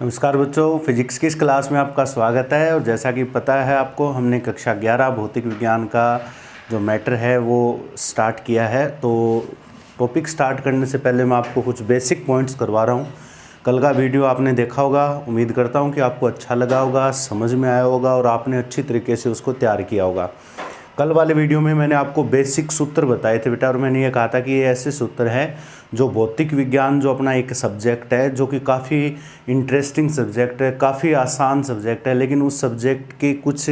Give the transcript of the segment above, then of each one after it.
नमस्कार बच्चों, फिजिक्स की इस क्लास में आपका स्वागत है। और जैसा कि पता है आपको, हमने कक्षा 11 भौतिक विज्ञान का जो मैटर है वो स्टार्ट किया है। तो टॉपिक स्टार्ट करने से पहले मैं आपको कुछ बेसिक पॉइंट्स करवा रहा हूँ। कल का वीडियो आपने देखा होगा, उम्मीद करता हूँ कि आपको अच्छा लगा होगा, समझ में आया होगा और आपने अच्छी तरीके से उसको तैयार किया होगा। कल वाले वीडियो में मैंने आपको बेसिक सूत्र बताए थे बेटा, और मैंने ये कहा था कि ये ऐसे सूत्र हैं जो भौतिक विज्ञान जो अपना एक सब्जेक्ट है, जो कि काफ़ी इंटरेस्टिंग सब्जेक्ट है, काफ़ी आसान सब्जेक्ट है, लेकिन उस सब्जेक्ट की कुछ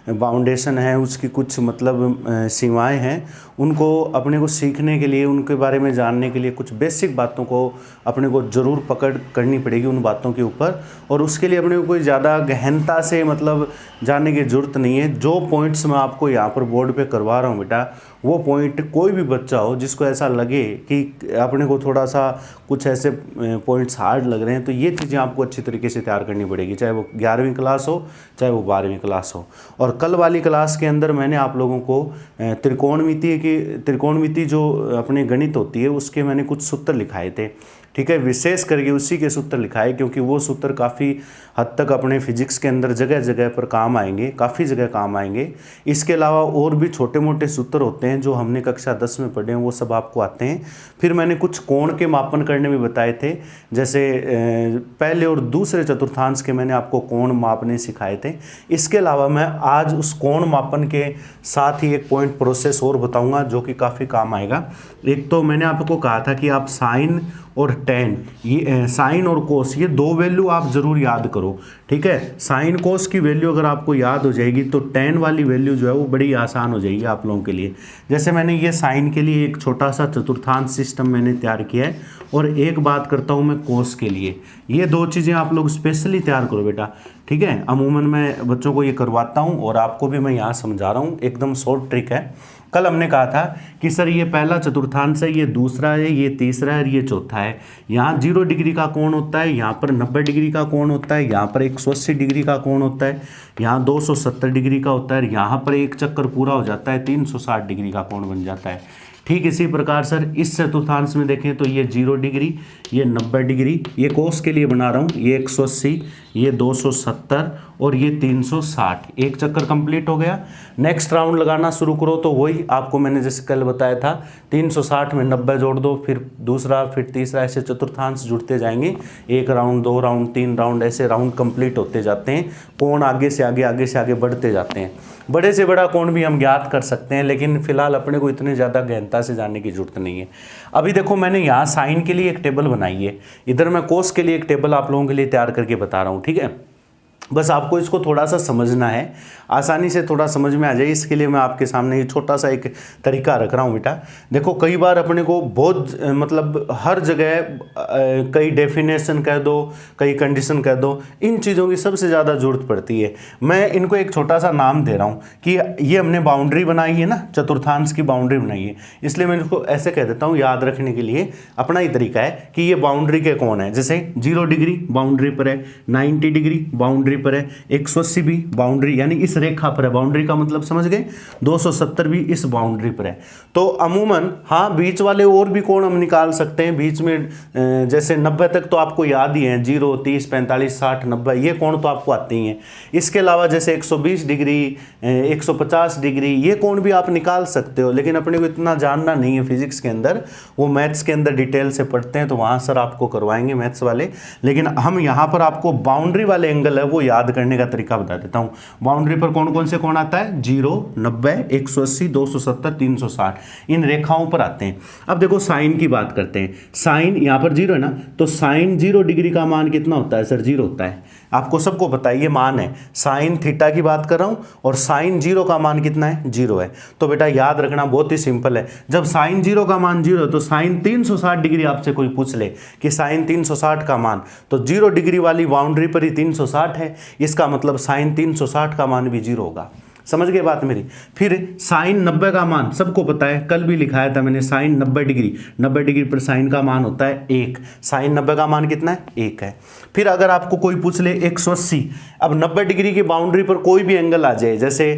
बाउंडेशन है, उसकी कुछ मतलब सीमाएं हैं। उनको अपने को सीखने के लिए, उनके बारे में जानने के लिए कुछ बेसिक बातों को अपने को ज़रूर पकड़ करनी पड़ेगी उन बातों के ऊपर। और उसके लिए अपने को कोई ज़्यादा गहनता से मतलब जानने की ज़रूरत नहीं है। जो पॉइंट्स मैं आपको यहाँ पर बोर्ड पे करवा रहा हूँ बेटा, वो पॉइंट कोई भी बच्चा हो जिसको ऐसा लगे कि अपने को थोड़ा सा कुछ ऐसे पॉइंट्स हार्ड लग रहे हैं, तो ये चीज़ें आपको अच्छी तरीके से तैयार करनी पड़ेगी, चाहे वो 11वीं क्लास हो चाहे वो 12वीं क्लास हो। और कल वाली क्लास के अंदर मैंने आप लोगों को त्रिकोणमिति जो अपने गणित होती है उसके मैंने कुछ सूत्र लिखाए थे, ठीक है। विशेष करके उसी के सूत्र लिखाए, क्योंकि वो सूत्र काफ़ी हद तक अपने फिजिक्स के अंदर जगह जगह पर काम आएंगे, काफ़ी जगह काम आएंगे। इसके अलावा और भी छोटे मोटे सूत्र होते हैं जो हमने कक्षा 10 में पढ़े हैं, वो सब आपको आते हैं। फिर मैंने कुछ कोण के मापन करने भी बताए थे, जैसे पहले और दूसरे चतुर्थांश के मैंने आपको कोण मापने सिखाए थे। इसके अलावा मैं आज उस कोण मापन के साथ ही एक पॉइंट प्रोसेस और बताऊँगा जो कि काफ़ी काम आएगा। एक तो मैंने आपको कहा था कि आप साइन और टेन, ये साइन और कोस, ये दो वैल्यू आप ज़रूर याद करो, ठीक है। साइन कोस की वैल्यू अगर आपको याद हो जाएगी तो टेन वाली वैल्यू जो है वो बड़ी आसान हो जाएगी आप लोगों के लिए। जैसे मैंने ये साइन के लिए एक छोटा सा चतुर्थांश सिस्टम मैंने तैयार किया है, और एक बात करता हूँ मैं कोस के लिए। ये दो चीज़ें आप लोग स्पेशली तैयार करो बेटा, ठीक है। अमूमन मैं बच्चों को ये करवाता हूँ और आपको भी मैं यहाँ समझा रहा हूँ, एकदम शॉर्ट ट्रिक है। कल हमने कहा था कि सर ये पहला चतुर्थांश है, ये दूसरा है, ये तीसरा है और ये चौथा है। यहाँ 0 डिग्री का कोण होता है, यहाँ पर 90 डिग्री का कोण होता है, यहाँ पर 180 डिग्री का कोण होता है, यहाँ 270 डिग्री का होता है, यहाँ पर एक चक्कर पूरा हो जाता है, 360 डिग्री का कोण बन जाता है। ठीक इसी प्रकार सर इस चतुर्थांश में देखें तो ये 0 डिग्री, ये 90 डिग्री, ये कोस के लिए बना रहा हूँ, ये 180, ये 270 और ये 360, एक चक्कर कंप्लीट हो गया। नेक्स्ट राउंड लगाना शुरू करो तो वही आपको मैंने जैसे कल बताया था, 360 में 90 जोड़ दो, फिर दूसरा, फिर तीसरा, ऐसे चतुर्थांश जुड़ते जाएंगे। एक राउंड, 2 राउंड, 3 राउंड, ऐसे राउंड कंप्लीट होते जाते हैं। कोण आगे से आगे बढ़ते जाते हैं। बड़े से बड़ा कोण भी हम ज्ञात कर सकते हैं, लेकिन फिलहाल अपने को इतने ज़्यादा गहनता से जानने की जरूरत नहीं है। अभी देखो मैंने यहाँ साइन के लिए एक टेबल बनाई है, इधर मैं कोस के लिए एक टेबल आप लोगों के लिए तैयार करके बता रहा हूँ, ठीक है। बस आपको इसको थोड़ा सा समझना है, आसानी से थोड़ा समझ में आ जाए, इसके लिए मैं आपके सामने ये छोटा सा एक तरीका रख रहा हूँ बेटा। देखो कई बार अपने को बहुत मतलब हर जगह कई डेफिनेशन कह दो, कई कंडीशन कह दो, इन चीज़ों की सबसे ज़्यादा ज़रूरत पड़ती है। मैं इनको एक छोटा सा नाम दे रहा हूँ कि ये हमने बाउंड्री बनाई है ना, चतुर्थांश की बाउंड्री बनाई है, इसलिए मैं इसको ऐसे कह देता हूँ याद रखने के लिए। अपना ही तरीका है कि ये बाउंड्री के कोण है, जैसे 0 डिग्री बाउंड्री पर है, 90 डिग्री बाउंड्री पर है, 180 भी बाउंड्री यानी इस रेखा पर है, बाउंड्री का मतलब समझ गए, 270 भी इस बाउंड्री पर है। तो अमूमन हाँ बीच वाले और भी कोण हम निकाल सकते हैं, बीच में जैसे 90 तक तो आपको याद ही है, 0, 30, 45, 60, 90, ये कोण तो आपको आते ही हैं। इसके अलावा जैसे 120 डिग्री, 150 डिग्री, ये कोण भी आप निकाल सकते हो, लेकिन अपने को इतना जानना नहीं है फिजिक्स के अंदर, वो मैथ्स के अंदर डिटेल से पढ़ते हैं तो वहाँ सर आपको करवाएंगे मैथ्स वाले। लेकिन हम यहाँ पर आपको बाउंड्री वाले एंगल है वो याद करने का तरीका बता देता हूँ। बाउंड्री पर कौन कौन से कोण आता है, 0, 90, 180, 270, 360, इन रेखाओं पर आते हैं। अब देखो साइन की बात करते हैं। साइन यहाँ पर 0 है ना, तो साइन 0 डिग्री का मान कितना होता है सर, 0 होता है। आपको सबको पता है ये मान है, साइन थीटा की बात कर रहा हूँ, और साइन 0 का मान कितना है, 0 है। तो बेटा याद रखना बहुत ही सिंपल है, जब साइन 0 का मान 0 है तो साइन 360 डिग्री आपसे कोई पूछ ले कि साइन 360 का मान, तो 0 डिग्री वाली बाउंड्री पर ही 360 है, इसका मतलब साइन 360 का मान भी 0 होगा। समझ गए बात मेरी। फिर साइन 90 का मान सबको पता है, कल भी लिखाया था मैंने, साइन 90 डिग्री, 90 डिग्री पर साइन का मान होता है 1। साइन 90 का मान कितना है? 1 है। फिर अगर आपको कोई पूछ ले 180, अब 90 डिग्री की बाउंड्री पर कोई भी एंगल आ जाए, जैसे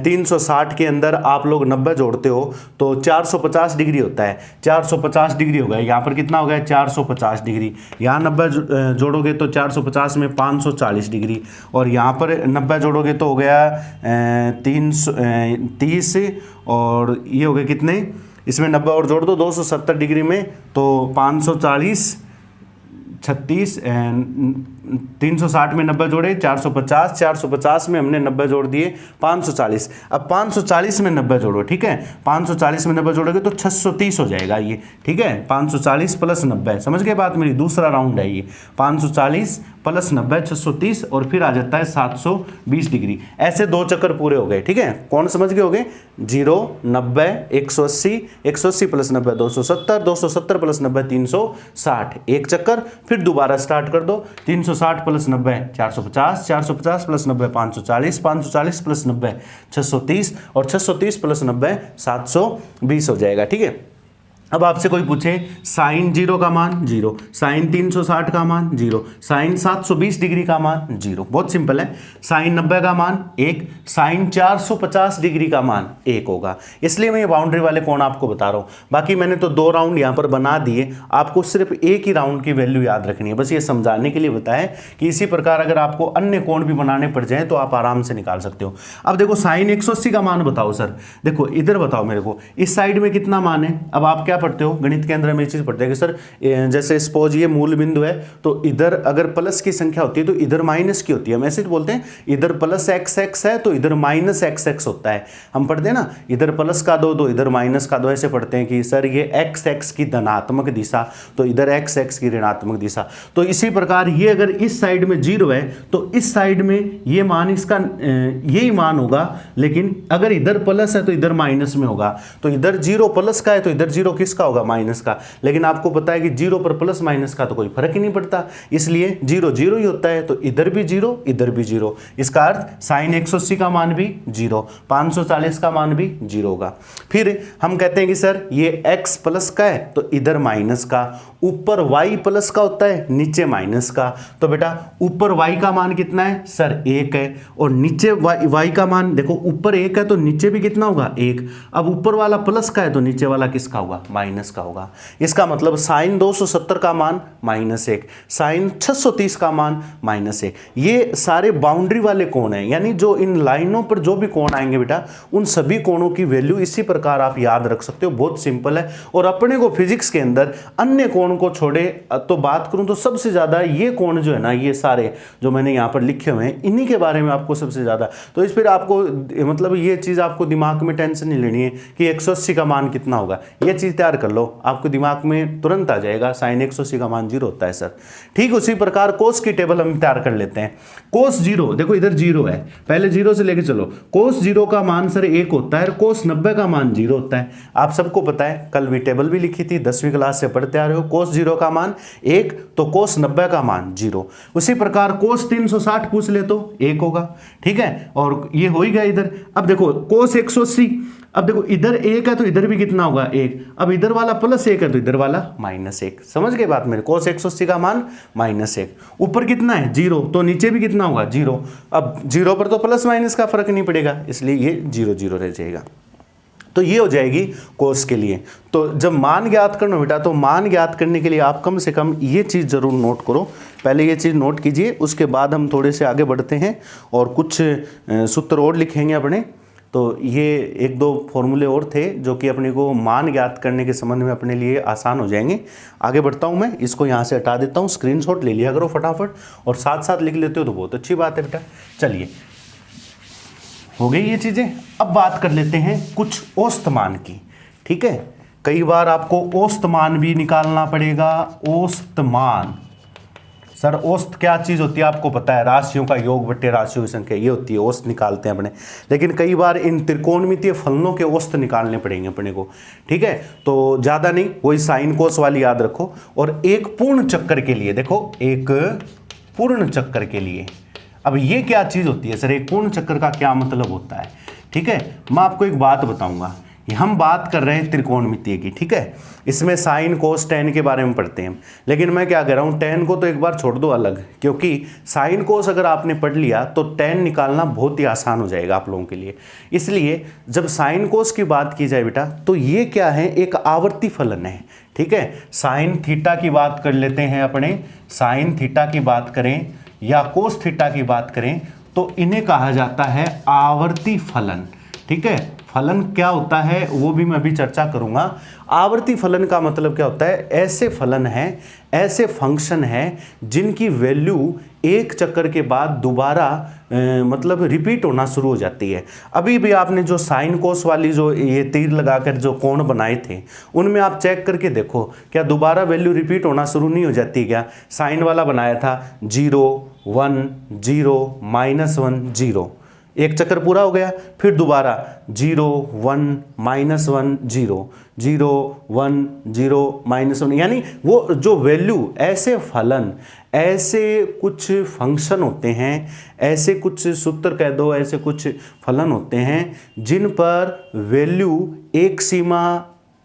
360 के अंदर आप लोग 90 जोड़ते हो तो 450 डिग्री होता है, 450 डिग्री हो गया। यहाँ पर कितना हो गया? 450 डिग्री। यहाँ 90 जोड़ोगे तो 450 में 540 डिग्री, और यहाँ पर 90 जोड़ोगे तो हो गया 330, और ये हो गए कितने? इसमें 90 और जोड़ दो 270 डिग्री में, तो 540, 36, 360 में 90 जोड़े 450, 450 में हमने 90 जोड़ दिए 540। अब 540 में 90 जोड़ो, ठीक है, 540 में 90 जोड़ोगे तो 630 हो जाएगा ये, ठीक है, 540 प्लस 90, समझ गए बात मेरी, दूसरा राउंड है ये, 540 प्लस 90 630, और फिर आ जाता है 720 डिग्री। ऐसे 2 चक्कर पूरे हो गए, ठीक है, कौन समझ गए होगे? 0, 90, 180, 180 प्लस 90 270, 270 प्लस 90 360, एक चक्कर। फिर दोबारा स्टार्ट कर दो, 360 प्लस 90 450, 450 प्लस 90 540, 540 प्लस 90 630, और 630 प्लस 90 720 हो जाएगा, ठीक है। अब आपसे कोई पूछे साइन 0 का मान 0, साइन 360 का मान 0, साइन 720 डिग्री का मान 0, बहुत सिंपल है। साइन 90 का मान 1, साइन 450 डिग्री का मान 1 होगा, इसलिए मैं ये बाउंड्री वाले कोण आपको बता रहा हूँ। बाकी मैंने तो 2 राउंड यहाँ पर बना दिए, आपको सिर्फ एक ही राउंड की वैल्यू याद रखनी है, बस ये समझाने के लिए बताया कि इसी प्रकार अगर आपको अन्य कोण भी बनाने पड़ जाए तो आप आराम से निकाल सकते हो। अब देखो साइन 180 का मान बताओ सर, देखो इधर बताओ मेरे को, इस साइड में कितना मान है? अब आप क्या पढ़ते हो गणित के अंदर, में ये चीज पढ़ते हैं कि सर जैसे सपोज ये मूल बिंदु है, तो इधर अगर प्लस की संख्या होती है तो इधर माइनस की होती है, हम ऐसे बोलते हैं इधर प्लस एक्स एक्स है तो इधर माइनस एक्स एक्स होता है, हम पढ़ते हैं ना, इधर प्लस का 2 इधर माइनस का 2, ऐसे पढ़ते हैं कि सर ये एक्स एक्स की धनात्मक दिशा तो इधर एक्स एक्स की ऋणात्मक दिशा। तो इसी प्रकार ये अगर इस साइड में 0 है तो इस साइड में ये मान इसका यही मान होगा, लेकिन अगर इधर प्लस है तो इधर माइनस में होगा, तो इधर 0 प्लस का है तो इधर 0 किसका होगा? माइनस का। लेकिन आपको पता है कि 0 पर प्लस माइनस का तो कोई फर्क ही नहीं पड़ता, इसलिए 0 0 ही होता है, तो इधर भी 0 इधर भी 0, इसका अर्थ साइन 180 का मान भी 0, 540 का मान भी 0 होगा। फिर हम कहते हैं कि सर ये x प्लस का है तो इधर माइनस का, ऊपर y प्लस का होता है नीचे माइनस का, तो बेटा ऊपर y का मान कितना है? सर 1 है, और नीचे y का मान देखो, ऊपर 1 है तो नीचे भी कितना होगा? 1। अब ऊपर वाला प्लस का है तो नीचे वाला किसका होगा? माइनस का होगा। इसका मतलब साइन 270 का मान -1, साइन 630 का मान -1। ये सारे बाउंड्री वाले कोण हैं, यानी जो इन लाइनों पर जो भी कोण आएंगे बेटा, उन सभी कोणों की वैल्यू इसी प्रकार आप याद रख सकते हो, बहुत सिंपल है। और अपने को फिजिक्स के अंदर अन्य कोण को छोड़े तो बात करूं तो सबसे ज्यादा ये कोण जो है ना, ये सारे जो मैंने यहां पर लिखे हुए हैं, इन्हीं के बारे में आपको सबसे ज्यादा, तो इस फिर आपको मतलब ये चीज आपको दिमाग में टेंशन नहीं लेनी है कि 180 का मान कितना होगा, ये चीज तैयार कर लो, आपको दिमाग में तुरंत आ जाएगा साइन 180 का मान 0 होता है सर। ठीक उसी प्रकार कोस की टेबल हम तैयार कर लेते हैं। कोस 0, देखो इधर 0 है, पहले 0 से लेके चलो, कोस 0 का मान सर 1 होता है, और कोस 90 का मान 0 होता है। आप सबको पता है, कल भी टेबल भी लिखी थी, 10वीं क्लास से पढ़ते आ रहे हो, कोस 0 का मान 1 तो कोस 90 का मान 0। उसी प्रकार कोस 360 पूछ ले तो 1 होगा, ठीक है, और ये हो ही गया इधर। अब देखो कोस 180, अब देखो इधर 1 है तो इधर भी कितना होगा? 1। अब इधर वाला +1 है तो इधर वाला -1, समझ गए बात मेरे? कोस 180 का मान -1, ऊपर कितना है? 0, तो नीचे भी कितना होगा? 0। अब 0 पर तो प्लस माइनस का फर्क नहीं पड़ेगा, इसलिए ये 0 0 रह जाएगा। तो ये हो जाएगी कोस के लिए। तो जब मान ज्ञात करना बेटा, तो मान ज्ञात करने के लिए आप कम से कम ये चीज़ जरूर नोट करो, पहले ये चीज़ नोट कीजिए, उसके बाद हम थोड़े से आगे बढ़ते हैं और कुछ सूत्र और लिखेंगे अपने। तो ये 1-2 फॉर्मूले और थे जो कि अपने को मान ज्ञात करने के संबंध में अपने लिए आसान हो जाएंगे। आगे बढ़ता हूँ मैं, इसको यहाँ से हटा देता हूँ, स्क्रीनशॉट ले लिया करो फटाफट, और साथ साथ लिख लेते हो तो बहुत अच्छी बात है बेटा। चलिए, हो गई ये चीज़ें। अब बात कर लेते हैं कुछ औसत मान की, ठीक है। कई बार आपको औसत मान भी निकालना पड़ेगा। औसत मान, सर औसत क्या चीज़ होती है आपको पता है? राशियों का योग बट्टे राशियों की संख्या, ये होती है औसत, निकालते हैं अपने। लेकिन कई बार इन त्रिकोणमितीय फलनों के औसत निकालने पड़ेंगे अपने को, ठीक है। तो ज़्यादा नहीं, वही साइन कोस वाली याद रखो। और एक पूर्ण चक्कर के लिए देखो, एक पूर्ण चक्कर के लिए, अब ये क्या चीज़ होती है सर, एक पूर्ण चक्र का क्या मतलब होता है? ठीक है, मैं आपको एक बात बताऊंगा। हम बात कर रहे हैं त्रिकोणमितीय की, ठीक है, इसमें साइन कोस टेन के बारे में पढ़ते हैं, लेकिन मैं क्या कह रहा हूँ, टेन को तो एक बार छोड़ दो अलग, क्योंकि साइन कोस अगर आपने पढ़ लिया तो टेन निकालना बहुत ही आसान हो जाएगा आप लोगों के लिए। इसलिए जब साइन कोस की बात की जाए बेटा, तो ये क्या है, एक आवर्ती फलन है, ठीक है। साइन थीटा की बात कर लेते हैं अपने, साइन थीटा की बात करें या कोस थीटा की बात करें तो इन्हें कहा जाता है आवर्ती फलन, ठीक है। फलन क्या होता है वो भी मैं अभी चर्चा करूंगा। आवर्ती फलन का मतलब क्या होता है, ऐसे फलन हैं, ऐसे फंक्शन हैं जिनकी वैल्यू एक चक्कर के बाद दोबारा मतलब रिपीट होना शुरू हो जाती है। अभी भी आपने जो साइन कोस वाली जो ये तीर लगाकर जो कोण बनाए थे, उनमें आप चेक करके देखो क्या दोबारा वैल्यू रिपीट होना शुरू नहीं हो जाती क्या? साइन वाला बनाया था 0 1 0 -1 0, एक चक्कर पूरा हो गया, फिर दोबारा 0 1 -1 0 0 1 0 -1, यानी वो जो वैल्यू, ऐसे फलन, ऐसे कुछ फंक्शन होते हैं, ऐसे कुछ सूत्र कह दो, ऐसे कुछ फलन होते हैं जिन पर वैल्यू एक सीमा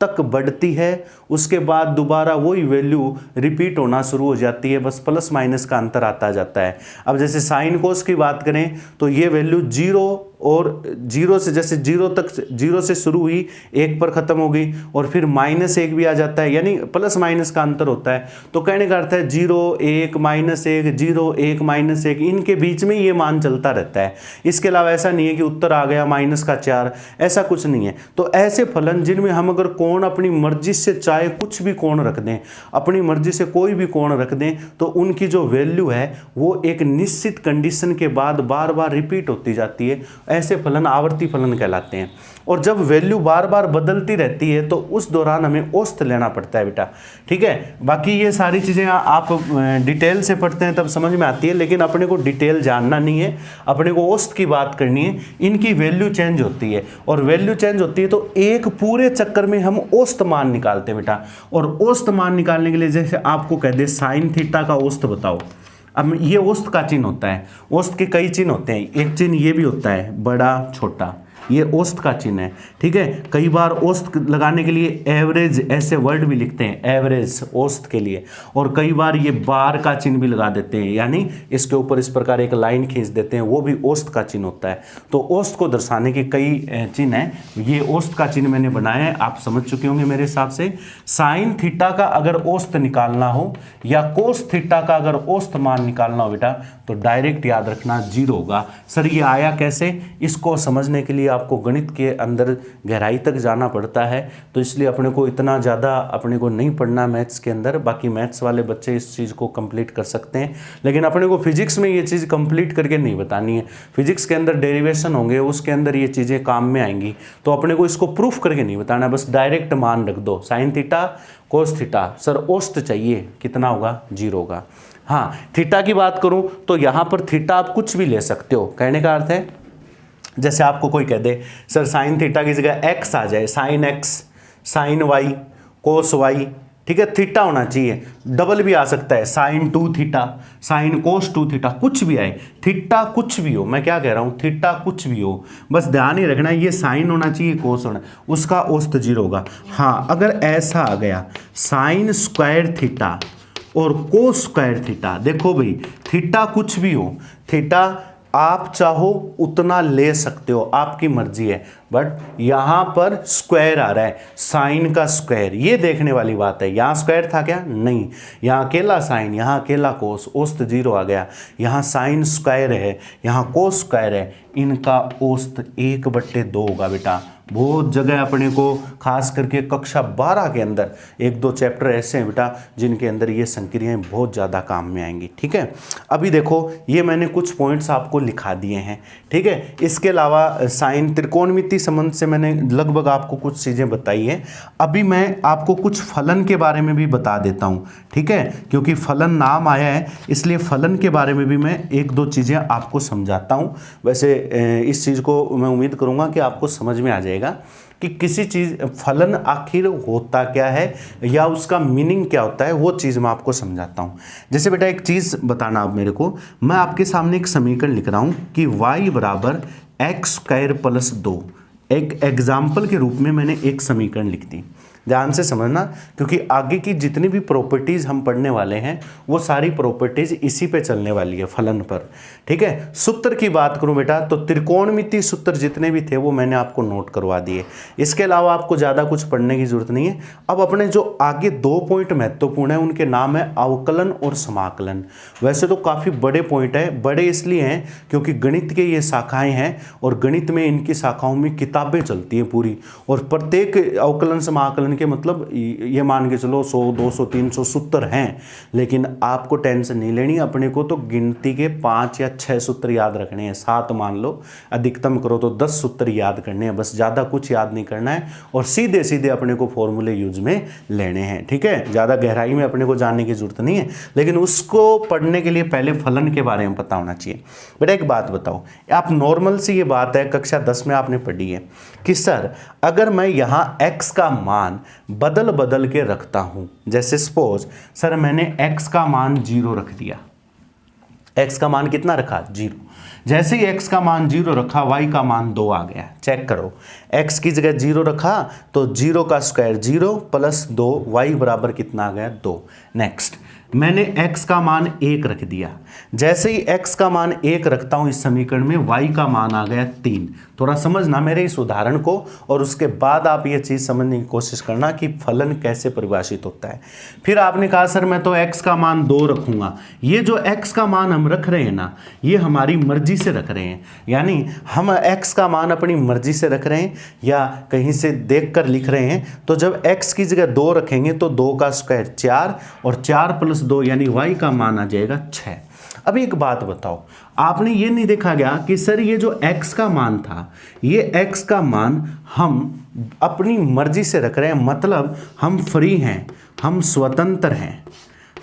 तक बढ़ती है, उसके बाद दोबारा वही वैल्यू रिपीट होना शुरू हो जाती है, बस प्लस माइनस का अंतर आता जाता है। अब जैसे साइन कोस की बात करें तो ये वैल्यू 0 और 0 से, जैसे 0 तक, 0 से शुरू हुई 1 पर ख़त्म हो गई और फिर -1 भी आ जाता है, यानी प्लस माइनस का अंतर होता है। तो कहने का अर्थ है 0 1 -1 0 1 -1, इनके बीच में ये मान चलता रहता है। इसके अलावा ऐसा नहीं है कि उत्तर आ गया -4, ऐसा कुछ नहीं है। तो ऐसे फलन जिनमें हम अगर कोण अपनी मर्जी से चाहे कुछ भी कोण रख दें, अपनी मर्जी से कोई भी कोण रख दें, तो उनकी जो वैल्यू है वो एक निश्चित कंडीशन के बाद बार बार रिपीट होती जाती है, ऐसे फलन आवर्ती फलन कहलाते हैं। और जब वैल्यू बार बार बदलती रहती है तो उस दौरान हमें औसत लेना पड़ता है बेटा, ठीक है। बाकी ये सारी चीज़ें आप डिटेल से पढ़ते हैं तब समझ में आती है, लेकिन अपने को डिटेल जानना नहीं है, अपने को औसत की बात करनी है। इनकी वैल्यू चेंज होती है और वैल्यू चेंज होती है तो एक पूरे चक्कर में हम औसत मान निकालते हैं बेटा। और औसत मान निकालने के लिए जैसे आपको कह दे साइन थीटा का औसत बताओ, अब ये औसत का चिन्ह होता है। औसत के कई चिन्ह होते हैं, एक चिन्ह ये भी होता है बड़ा छोटा, ये औसत का चिन्ह है, ठीक है। कई बार औसत लगाने के लिए एवरेज ऐसे वर्ड भी लिखते हैं, एवरेज औसत के लिए, और कई बार ये बार का चिन्ह भी लगा देते हैं, यानी इसके ऊपर इस प्रकार एक लाइन खींच देते हैं, वो भी औसत का चिन्ह होता है। तो औसत को दर्शाने के कई चिन्ह हैं, ये औसत का चिन्ह मैंने बनाया है, आप समझ चुके होंगे मेरे हिसाब से। साइन थीटा का अगर औसत निकालना हो या कोस थीटा का अगर औसत मान निकालना हो बेटा, तो डायरेक्ट याद रखना 0 होगा। सर ये आया कैसे, इसको समझने के लिए आपको गणित के अंदर गहराई तक जाना पड़ता है, तो इसलिए अपने को इतना ज़्यादा अपने को नहीं पढ़ना मैथ्स के अंदर। बाकी मैथ्स वाले बच्चे इस चीज़ को कंप्लीट कर सकते हैं, लेकिन अपने को फिजिक्स में ये चीज़ कंप्लीट करके नहीं बतानी है। फिजिक्स के अंदर डेरिवेशन होंगे, उसके अंदर ये चीज़ें काम में आएंगी, तो अपने को इसको प्रूफ करके नहीं बताना, बस डायरेक्ट मान रख दो। Sine theta cos theta, sir औसत चाहिए, कितना होगा, 0 होगा। हाँ, थीटा की बात करूं तो यहाँ पर थीटा आप कुछ भी ले सकते हो। कहने का अर्थ है जैसे आपको कोई कह दे सर साइन थीटा की जगह x आ जाए, साइन x, साइन y, कोस y, ठीक है, थीटा होना चाहिए। डबल भी आ सकता है, sine 2 theta, sine cos 2 theta, कुछ भी आए, थीटा कुछ भी हो। मैं क्या कह रहा हूँ, थीटा कुछ भी हो, बस ध्यान ही रखना ये साइन होना चाहिए, कोस होना, उसका औसत 0 होगा। हाँ, अगर ऐसा आ गया साइन स्क्वायर थीटा और कोस स्क्वायर थीटा, देखो भाई थीटा कुछ भी हो, थीटा आप चाहो उतना ले सकते हो, आपकी मर्जी है, बट यहाँ पर स्क्वायर आ रहा है, साइन का स्क्वायर, ये देखने वाली बात है। यहाँ स्क्वायर था क्या, नहीं, यहाँ अकेला साइन, यहाँ अकेला कोस, औसत 0 आ गया। यहाँ साइन स्क्वायर है, यहाँ कोस स्क्वायर है, इनका औसत 1/2 होगा बेटा। बहुत जगह अपने को खास करके कक्षा 12 के अंदर 1-2 चैप्टर ऐसे हैं बेटा जिनके अंदर ये संक्रियाएं बहुत ज़्यादा काम में आएंगी, ठीक है। अभी देखो ये मैंने कुछ पॉइंट्स आपको लिखा दिए हैं, ठीक है। इसके अलावा साइन त्रिकोणमिति संबंध से मैंने लगभग आपको कुछ चीज़ें बताई हैं। अभी मैं आपको कुछ फलन के बारे में भी बता देता हूँ, ठीक है, क्योंकि फलन नाम आया है इसलिए फलन के बारे में भी मैं 1-2 चीज़ें आपको समझाता हूँ। वैसे इस चीज़ को मैं उम्मीद करूँगा कि आपको समझ में आ जाएगा। कि किसी चीज़ फलन आखिर होता क्या है या उसका मीनिंग क्या होता है, वो चीज़ मैं आपको समझाता हूँ। जैसे बेटा एक चीज़ बताना आप मेरे को, मैं आपके सामने एक समीकरण लिख रहा हूँ कि y बराबर एक्स स्क्वायर प्लस 2, एक एग्जाम्पल के रूप में मैंने एक समीकरण लिख दी। ध्यान से समझना, क्योंकि आगे की जितनी भी प्रॉपर्टीज़ हम पढ़ने वाले हैं वो सारी प्रॉपर्टीज़ इसी पे चलने वाली है, फलन पर। ठीक है, सूत्र की बात करूं बेटा तो त्रिकोणमितीय सूत्र जितने भी थे वो मैंने आपको नोट करवा दिए। इसके अलावा आपको ज़्यादा कुछ पढ़ने की जरूरत नहीं है। अब अपने जो आगे 2 पॉइंट महत्वपूर्ण है उनके नाम है अवकलन और समाकलन। वैसे तो काफ़ी बड़े पॉइंट है, बड़े इसलिए हैं क्योंकि गणित के ये शाखाएँ हैं और गणित में इनकी शाखाओं में किताबें चलती हैं पूरी, और प्रत्येक अवकलन समाकलन के मतलब ये मान के चलो 100 200 300 सूत्र हैं। लेकिन आपको टेंशन नहीं लेनी, अपने को तो गिनती के 5 या 6 सूत्र याद रखने हैं, 7 मान लो, अधिकतम करो तो 10 सूत्र याद करने हैं, बस ज़्यादा कुछ याद नहीं करना है और सीधे सीधे अपने को फॉर्मूले यूज में लेने हैं। ठीक है, ज़्यादा गहराई में अपने को जानने की जरूरत नहीं है, लेकिन उसको पढ़ने के लिए पहले फलन के बारे में पता होना चाहिए। बेटा एक बात बताओ, आप नॉर्मल सी ये बात है कक्षा 10 में आपने पढ़ी है कि सर अगर मैं यहाँ x का मान बदल बदल के रखता हूँ, जैसे सपोज सर मैंने x का मान 0 रख दिया, x का मान कितना रखा 0, जैसे ही x का मान 0 रखा y का मान 2 आ गया। चेक करो, x की जगह 0 रखा तो 0 का स्क्वायर 0 प्लस 2, y बराबर कितना आ गया 2। नेक्स्ट मैंने x का मान 1 रख दिया, जैसे ही x का मान 1 रखता हूं इस समीकरण में y का मान आ गया 3। थोड़ा समझना मेरे इस उदाहरण को और उसके बाद आप ये चीज़ समझने की कोशिश करना कि फलन कैसे परिभाषित होता है। फिर आपने कहा सर मैं तो x का मान 2 रखूंगा। ये जो x का मान हम रख रहे हैं ना, ये हमारी मर्जी से रख रहे हैं, यानी हम x का मान अपनी मर्जी से रख रहे हैं या कहीं से देख कर लिख रहे हैं। तो जब x की जगह 2 रखेंगे तो 2 का स्क्वायर 4 और 4 प्लस 2 यानी y का मान आ जाएगा 6। अब एक बात बताओ, आपने ये नहीं देखा गया कि सर ये जो x का मान था, ये x का मान हम अपनी मर्जी से रख रहे हैं, मतलब हम फ्री हैं, हम स्वतंत्र हैं,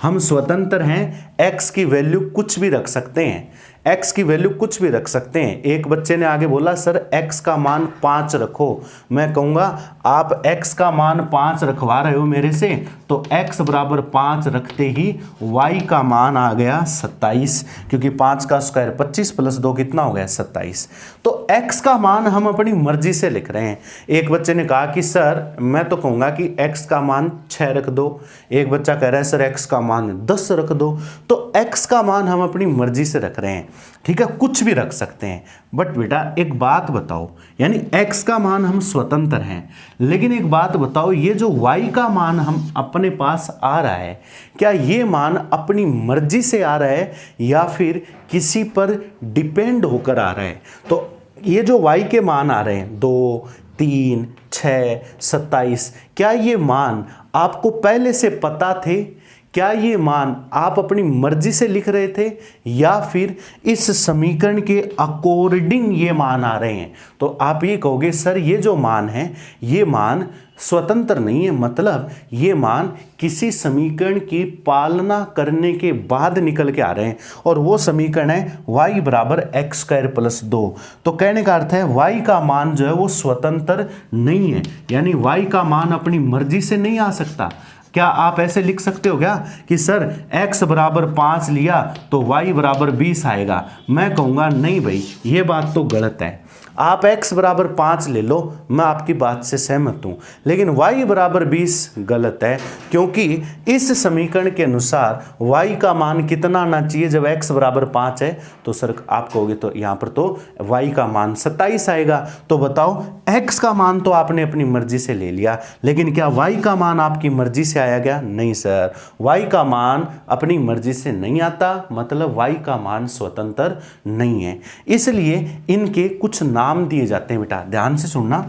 हम स्वतंत्र हैं। x की वैल्यू कुछ भी रख सकते हैं, x की वैल्यू कुछ भी रख सकते हैं। एक बच्चे ने आगे बोला सर x का मान 5 रखो, मैं कहूँगा आप x का मान 5 रखवा रहे हो मेरे से, तो x बराबर 5 रखते ही y का मान आ गया 27, क्योंकि 5 का स्क्वायर 25 प्लस 2 कितना हो गया 27। तो x का मान हम अपनी मर्जी से लिख रहे हैं। एक बच्चे ने कहा कि सर मैं तो कहूँगा कि x का मान 6 रख दो, एक बच्चा कह रहा है सर x का मान 10 रख दो। तो x का मान हम अपनी मर्जी से रख रहे हैं, ठीक है, कुछ भी रख सकते हैं। बट बेटा एक बात बताओ, यानी x का मान हम स्वतंत्र हैं, लेकिन एक बात बताओ, ये जो y का मान हम अपने पास आ रहा है, क्या ये मान अपनी मर्जी से आ रहा है या फिर किसी पर डिपेंड होकर आ रहा है? तो ये जो y के मान आ रहे हैं 2 3 6 27, क्या ये मान आपको पहले से पता थे? क्या ये मान आप अपनी मर्जी से लिख रहे थे या फिर इस समीकरण के अकॉर्डिंग ये मान आ रहे हैं? तो आप ये कहोगे सर ये जो मान है ये मान स्वतंत्र नहीं है, मतलब ये मान किसी समीकरण की पालना करने के बाद निकल के आ रहे हैं, और वो समीकरण है y बराबर एक्स स्क्वायर प्लस 2। तो कहने का अर्थ है y का मान जो है वो स्वतंत्र नहीं है, यानी y का मान अपनी मर्जी से नहीं आ सकता। क्या आप ऐसे लिख सकते हो क्या कि सर x बराबर 5 लिया तो y बराबर 20 आएगा? मैं कहूँगा नहीं भाई, ये बात तो गलत है। आप x बराबर 5 ले लो, मैं आपकी बात से सहमत हूँ, लेकिन y बराबर 20 गलत है, क्योंकि इस समीकरण के अनुसार y का मान कितना आना चाहिए जब x बराबर 5 है? तो सर आप कहोगे तो यहाँ पर तो y का मान 27 आएगा। तो बताओ x का मान तो आपने अपनी मर्जी से ले लिया, लेकिन क्या y का मान आपकी मर्जी से आया गया? नहीं सर, y का मान अपनी मर्जी से नहीं आता, मतलब y का मान स्वतंत्र नहीं है। इसलिए इनके कुछ नाम दिए जाते हैं। बेटा ध्यान से सुनना,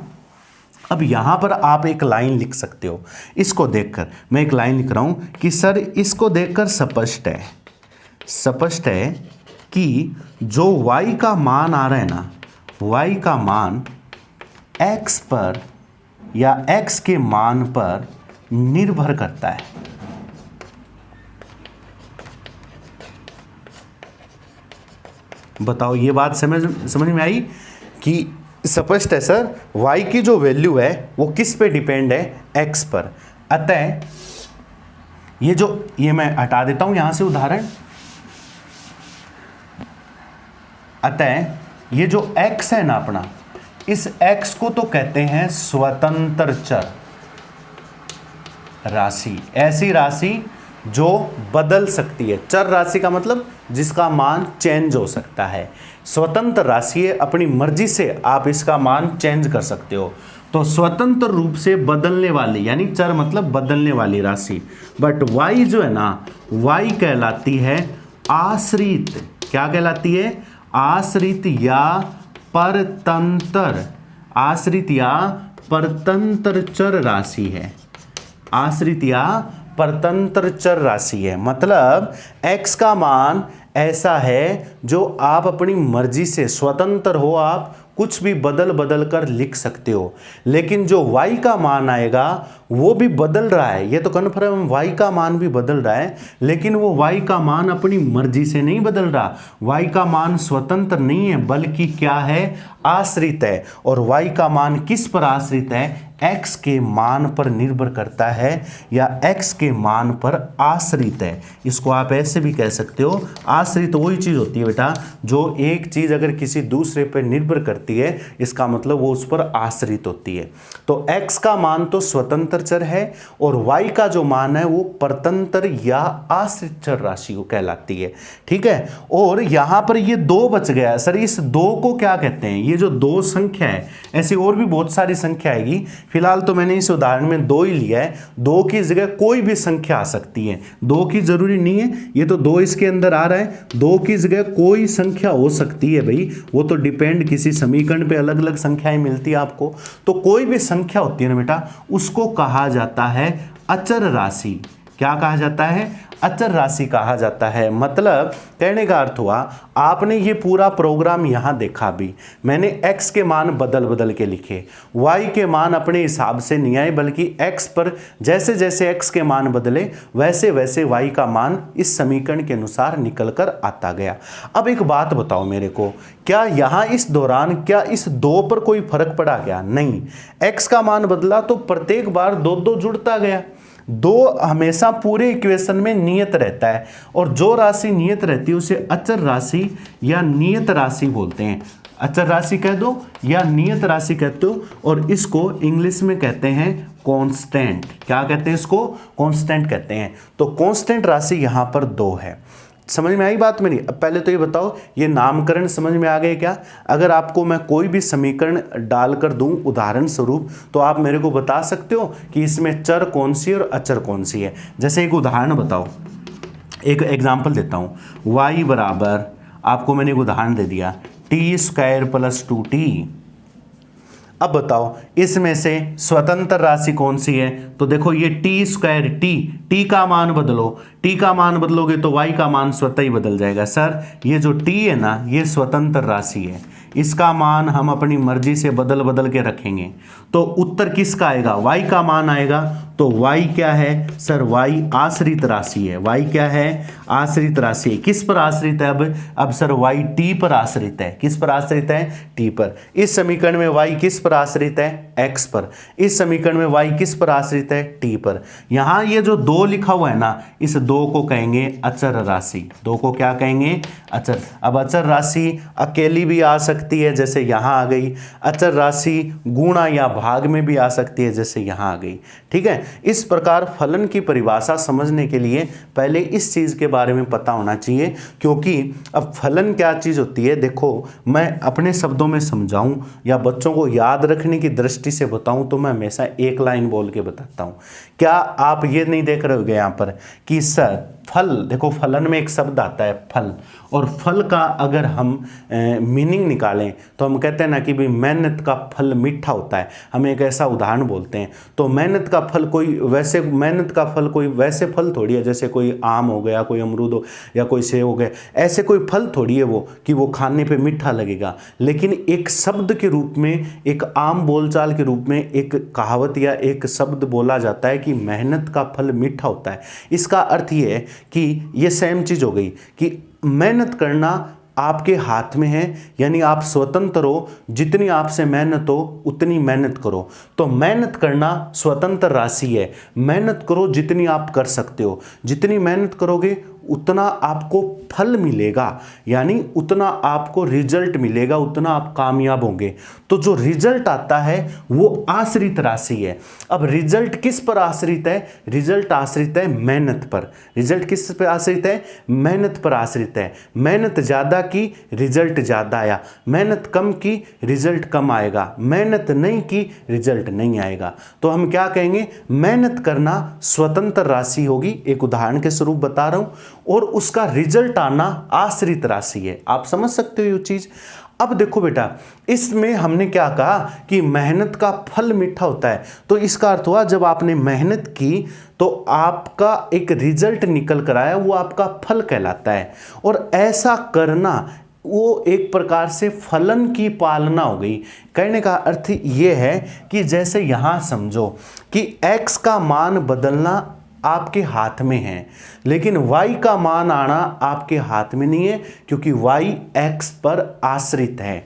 अब यहां पर आप एक लाइन लिख सकते हो, इसको देखकर मैं एक लाइन लिख रहा हूं कि सर इसको देखकर स्पष्ट है कि जो y का मान आ रहा है ना, y का मान x पर या x के मान पर निर्भर करता है। बताओ ये बात समझ में आई कि स्पष्ट है सर। y की जो वैल्यू है वो किस पे डिपेंड है, x पर। अतः ये मैं हटा देता हूं यहां से उदाहरण। अतः ये जो x है ना अपना, इस x को तो कहते हैं स्वतंत्र चर राशि, ऐसी राशि जो बदल सकती है। चर राशि का मतलब जिसका मान चेंज हो सकता है। स्वतंत्र राशि है, अपनी मर्जी से आप इसका मान चेंज कर सकते हो। तो स्वतंत्र रूप से बदलने वाली, यानी चर मतलब बदलने वाली राशि। बट y जो है ना, y कहलाती है आश्रित। क्या कहलाती है? आश्रित या परतंत्र। आश्रित या परतंत्र चर राशि है। आश्रित या परतंत्र चर राशि है, मतलब x का मान ऐसा है जो आप अपनी मर्जी से स्वतंत्र हो, आप कुछ भी बदल बदल कर लिख सकते हो। लेकिन जो y का मान आएगा वो भी बदल रहा है, ये तो कन्फर्म, y का मान भी बदल रहा है, लेकिन वो y का मान अपनी मर्जी से नहीं बदल रहा। y का मान स्वतंत्र नहीं है, बल्कि क्या है? आश्रित है। और y का मान किस पर आश्रित है? x के मान पर निर्भर करता है, या x के मान पर आश्रित है। इसको आप ऐसे भी कह सकते हो, आश्रित वही चीज होती है बेटा जो एक चीज अगर किसी दूसरे पर निर्भर करती है, इसका मतलब वो उस पर आश्रित होती है। तो x का मान तो स्वतंत्र चर है और y का जो मान है वो परतंत्र या आश्रित चर राशि को कहलाती है। ठीक है। और यहां पर ये 2 बच गया सर, इस 2 को क्या कहते हैं? ये जो 2 संख्या है, ऐसी और भी बहुत सारी संख्या आएगी, फिलहाल तो मैंने इस उदाहरण में 2 ही लिया है। 2 की जगह कोई भी संख्या आ सकती है, 2 की जरूरी नहीं है, ये तो 2 इसके अंदर आ रहा है, 2 की जगह कोई संख्या हो सकती है भाई, वो तो डिपेंड, किसी समीकरण पे अलग अलग संख्याएं मिलती है आपको। तो कोई भी संख्या होती है ना बेटा, उसको कहा जाता है अचर राशि। क्या कहा जाता है? अचर राशि कहा जाता है। मतलब कहने का अर्थ हुआ, आपने ये पूरा प्रोग्राम यहां देखा भी, मैंने x के मान बदल बदल के लिखे, y के मान अपने हिसाब से नहीं आए, बल्कि x पर जैसे जैसे x के मान बदले वैसे वैसे y का मान इस समीकरण के अनुसार निकल कर आता गया। अब एक बात बताओ मेरे को, क्या यहां इस दौरान क्या इस 2 पर कोई फर्क पड़ा क्या? नहीं, x का मान बदला तो प्रत्येक बार 2 जुड़ता गया। 2 हमेशा पूरे इक्वेशन में नियत रहता है, और जो राशि नियत रहती है उसे अचर राशि या नियत राशि बोलते हैं। अचर राशि कह दो या नियत राशि कहते हो, और इसको इंग्लिश में कहते हैं कांस्टेंट। क्या कहते हैं इसको? कांस्टेंट कहते हैं। तो कांस्टेंट राशि यहां पर 2 है। समझ में आई बात मेरी? अब पहले तो ये बताओ, ये नामकरण समझ में आ गए क्या? अगर आपको मैं कोई भी समीकरण डालकर दूं उदाहरण स्वरूप, तो आप मेरे को बता सकते हो कि इसमें चर कौन सी और अचर कौन सी है। जैसे एक उदाहरण बताओ, एक एग्जाम्पल देता हूं, y बराबर, आपको मैंने एक उदाहरण दे दिया, t² + 2t। अब बताओ इसमें से स्वतंत्र राशि कौन सी है? तो देखो ये t², t का मान बदलो, t का मान बदलोगे तो y का मान स्वतः ही बदल जाएगा। सर ये जो t है ना, ये स्वतंत्र राशि है, इसका मान हम अपनी मर्जी से बदल बदल के रखेंगे, तो उत्तर किसका आएगा? y का मान आएगा। तो y क्या है सर? y आश्रित राशि है। y क्या है? आश्रित राशि है। किस पर आश्रित है? अब सर y t पर आश्रित है। किस पर आश्रित है? t पर। इस समीकरण में y किस पर आश्रित है? x पर। इस समीकरण में y किस पर आश्रित है? t पर। यहां ये जो 2 लिखा हुआ है ना, इस 2 को कहेंगे अचर राशि। 2 को क्या कहेंगे? अचर। अब अचर राशि अकेली भी आ सकती है, जैसे यहां आ गई। अचर राशि गुणा या भाग में भी आ सकती है, जैसे यहां आ गई। ठीक है। इस प्रकार फलन की परिभाषा समझने के लिए पहले इस चीज के बारे में पता होना चाहिए, क्योंकि अब फलन क्या चीज होती है, देखो मैं अपने शब्दों में समझाऊं या बच्चों को याद रखने की दृष्टि से बताऊं तो मैं हमेशा एक लाइन बोल के बताता हूं। क्या आप ये नहीं देख रहे होगे यहां पर कि सर फल, देखो फलन में एक शब्द आता है फल, और फल का अगर हम मीनिंग निकालें तो हम कहते हैं ना कि भाई मेहनत का फल मीठा होता है। हम एक ऐसा उदाहरण बोलते हैं, तो मेहनत का फल कोई वैसे फल थोड़ी है जैसे कोई आम हो गया, कोई अमरूद हो या कोई सेब हो गया, ऐसे कोई फल थोड़ी है वो कि वो खाने पे मीठा लगेगा। लेकिन एक शब्द के रूप में, एक आम बोलचाल के रूप में एक कहावत या एक शब्द बोला जाता है कि मेहनत का फल मीठा होता है। इसका अर्थ ये है कि ये सेम चीज हो गई कि मेहनत करना आपके हाथ में है, यानी आप स्वतंत्र हो, जितनी आपसे मेहनत हो उतनी मेहनत करो। तो मेहनत करना स्वतंत्र राशि है, मेहनत करो जितनी आप कर सकते हो, जितनी मेहनत करोगे उतना आपको फल मिलेगा, यानी उतना आपको रिजल्ट मिलेगा, उतना आप कामयाब होंगे। तो जो रिजल्ट आता है वो आश्रित राशि है। अब रिजल्ट किस पर आश्रित है? रिजल्ट आश्रित है मेहनत पर। रिजल्ट किस पर आश्रित है? मेहनत पर आश्रित है। मेहनत ज़्यादा की, रिजल्ट ज़्यादा आया, मेहनत कम की, रिजल्ट कम आएगा, मेहनत नहीं की, रिजल्ट नहीं आएगा। तो हम क्या कहेंगे? मेहनत करना स्वतंत्र राशि होगी, एक उदाहरण के स्वरूप बता रहा हूं, और उसका रिजल्ट आना आश्रित राशि है। आप समझ सकते हो ये चीज। अब देखो बेटा, इसमें हमने क्या कहा कि मेहनत का फल मीठा होता है। तो इसका अर्थ हुआ जब आपने मेहनत की तो आपका एक रिजल्ट निकल कर आया, वो आपका फल कहलाता है। और ऐसा करना वो एक प्रकार से फलन की पालना हो गई। कहने का अर्थ ये है कि जैसे यहां समझो कि x का मान बदलना आपके हाथ में है, लेकिन y का मान आना आपके हाथ में नहीं है, क्योंकि y x पर आश्रित है।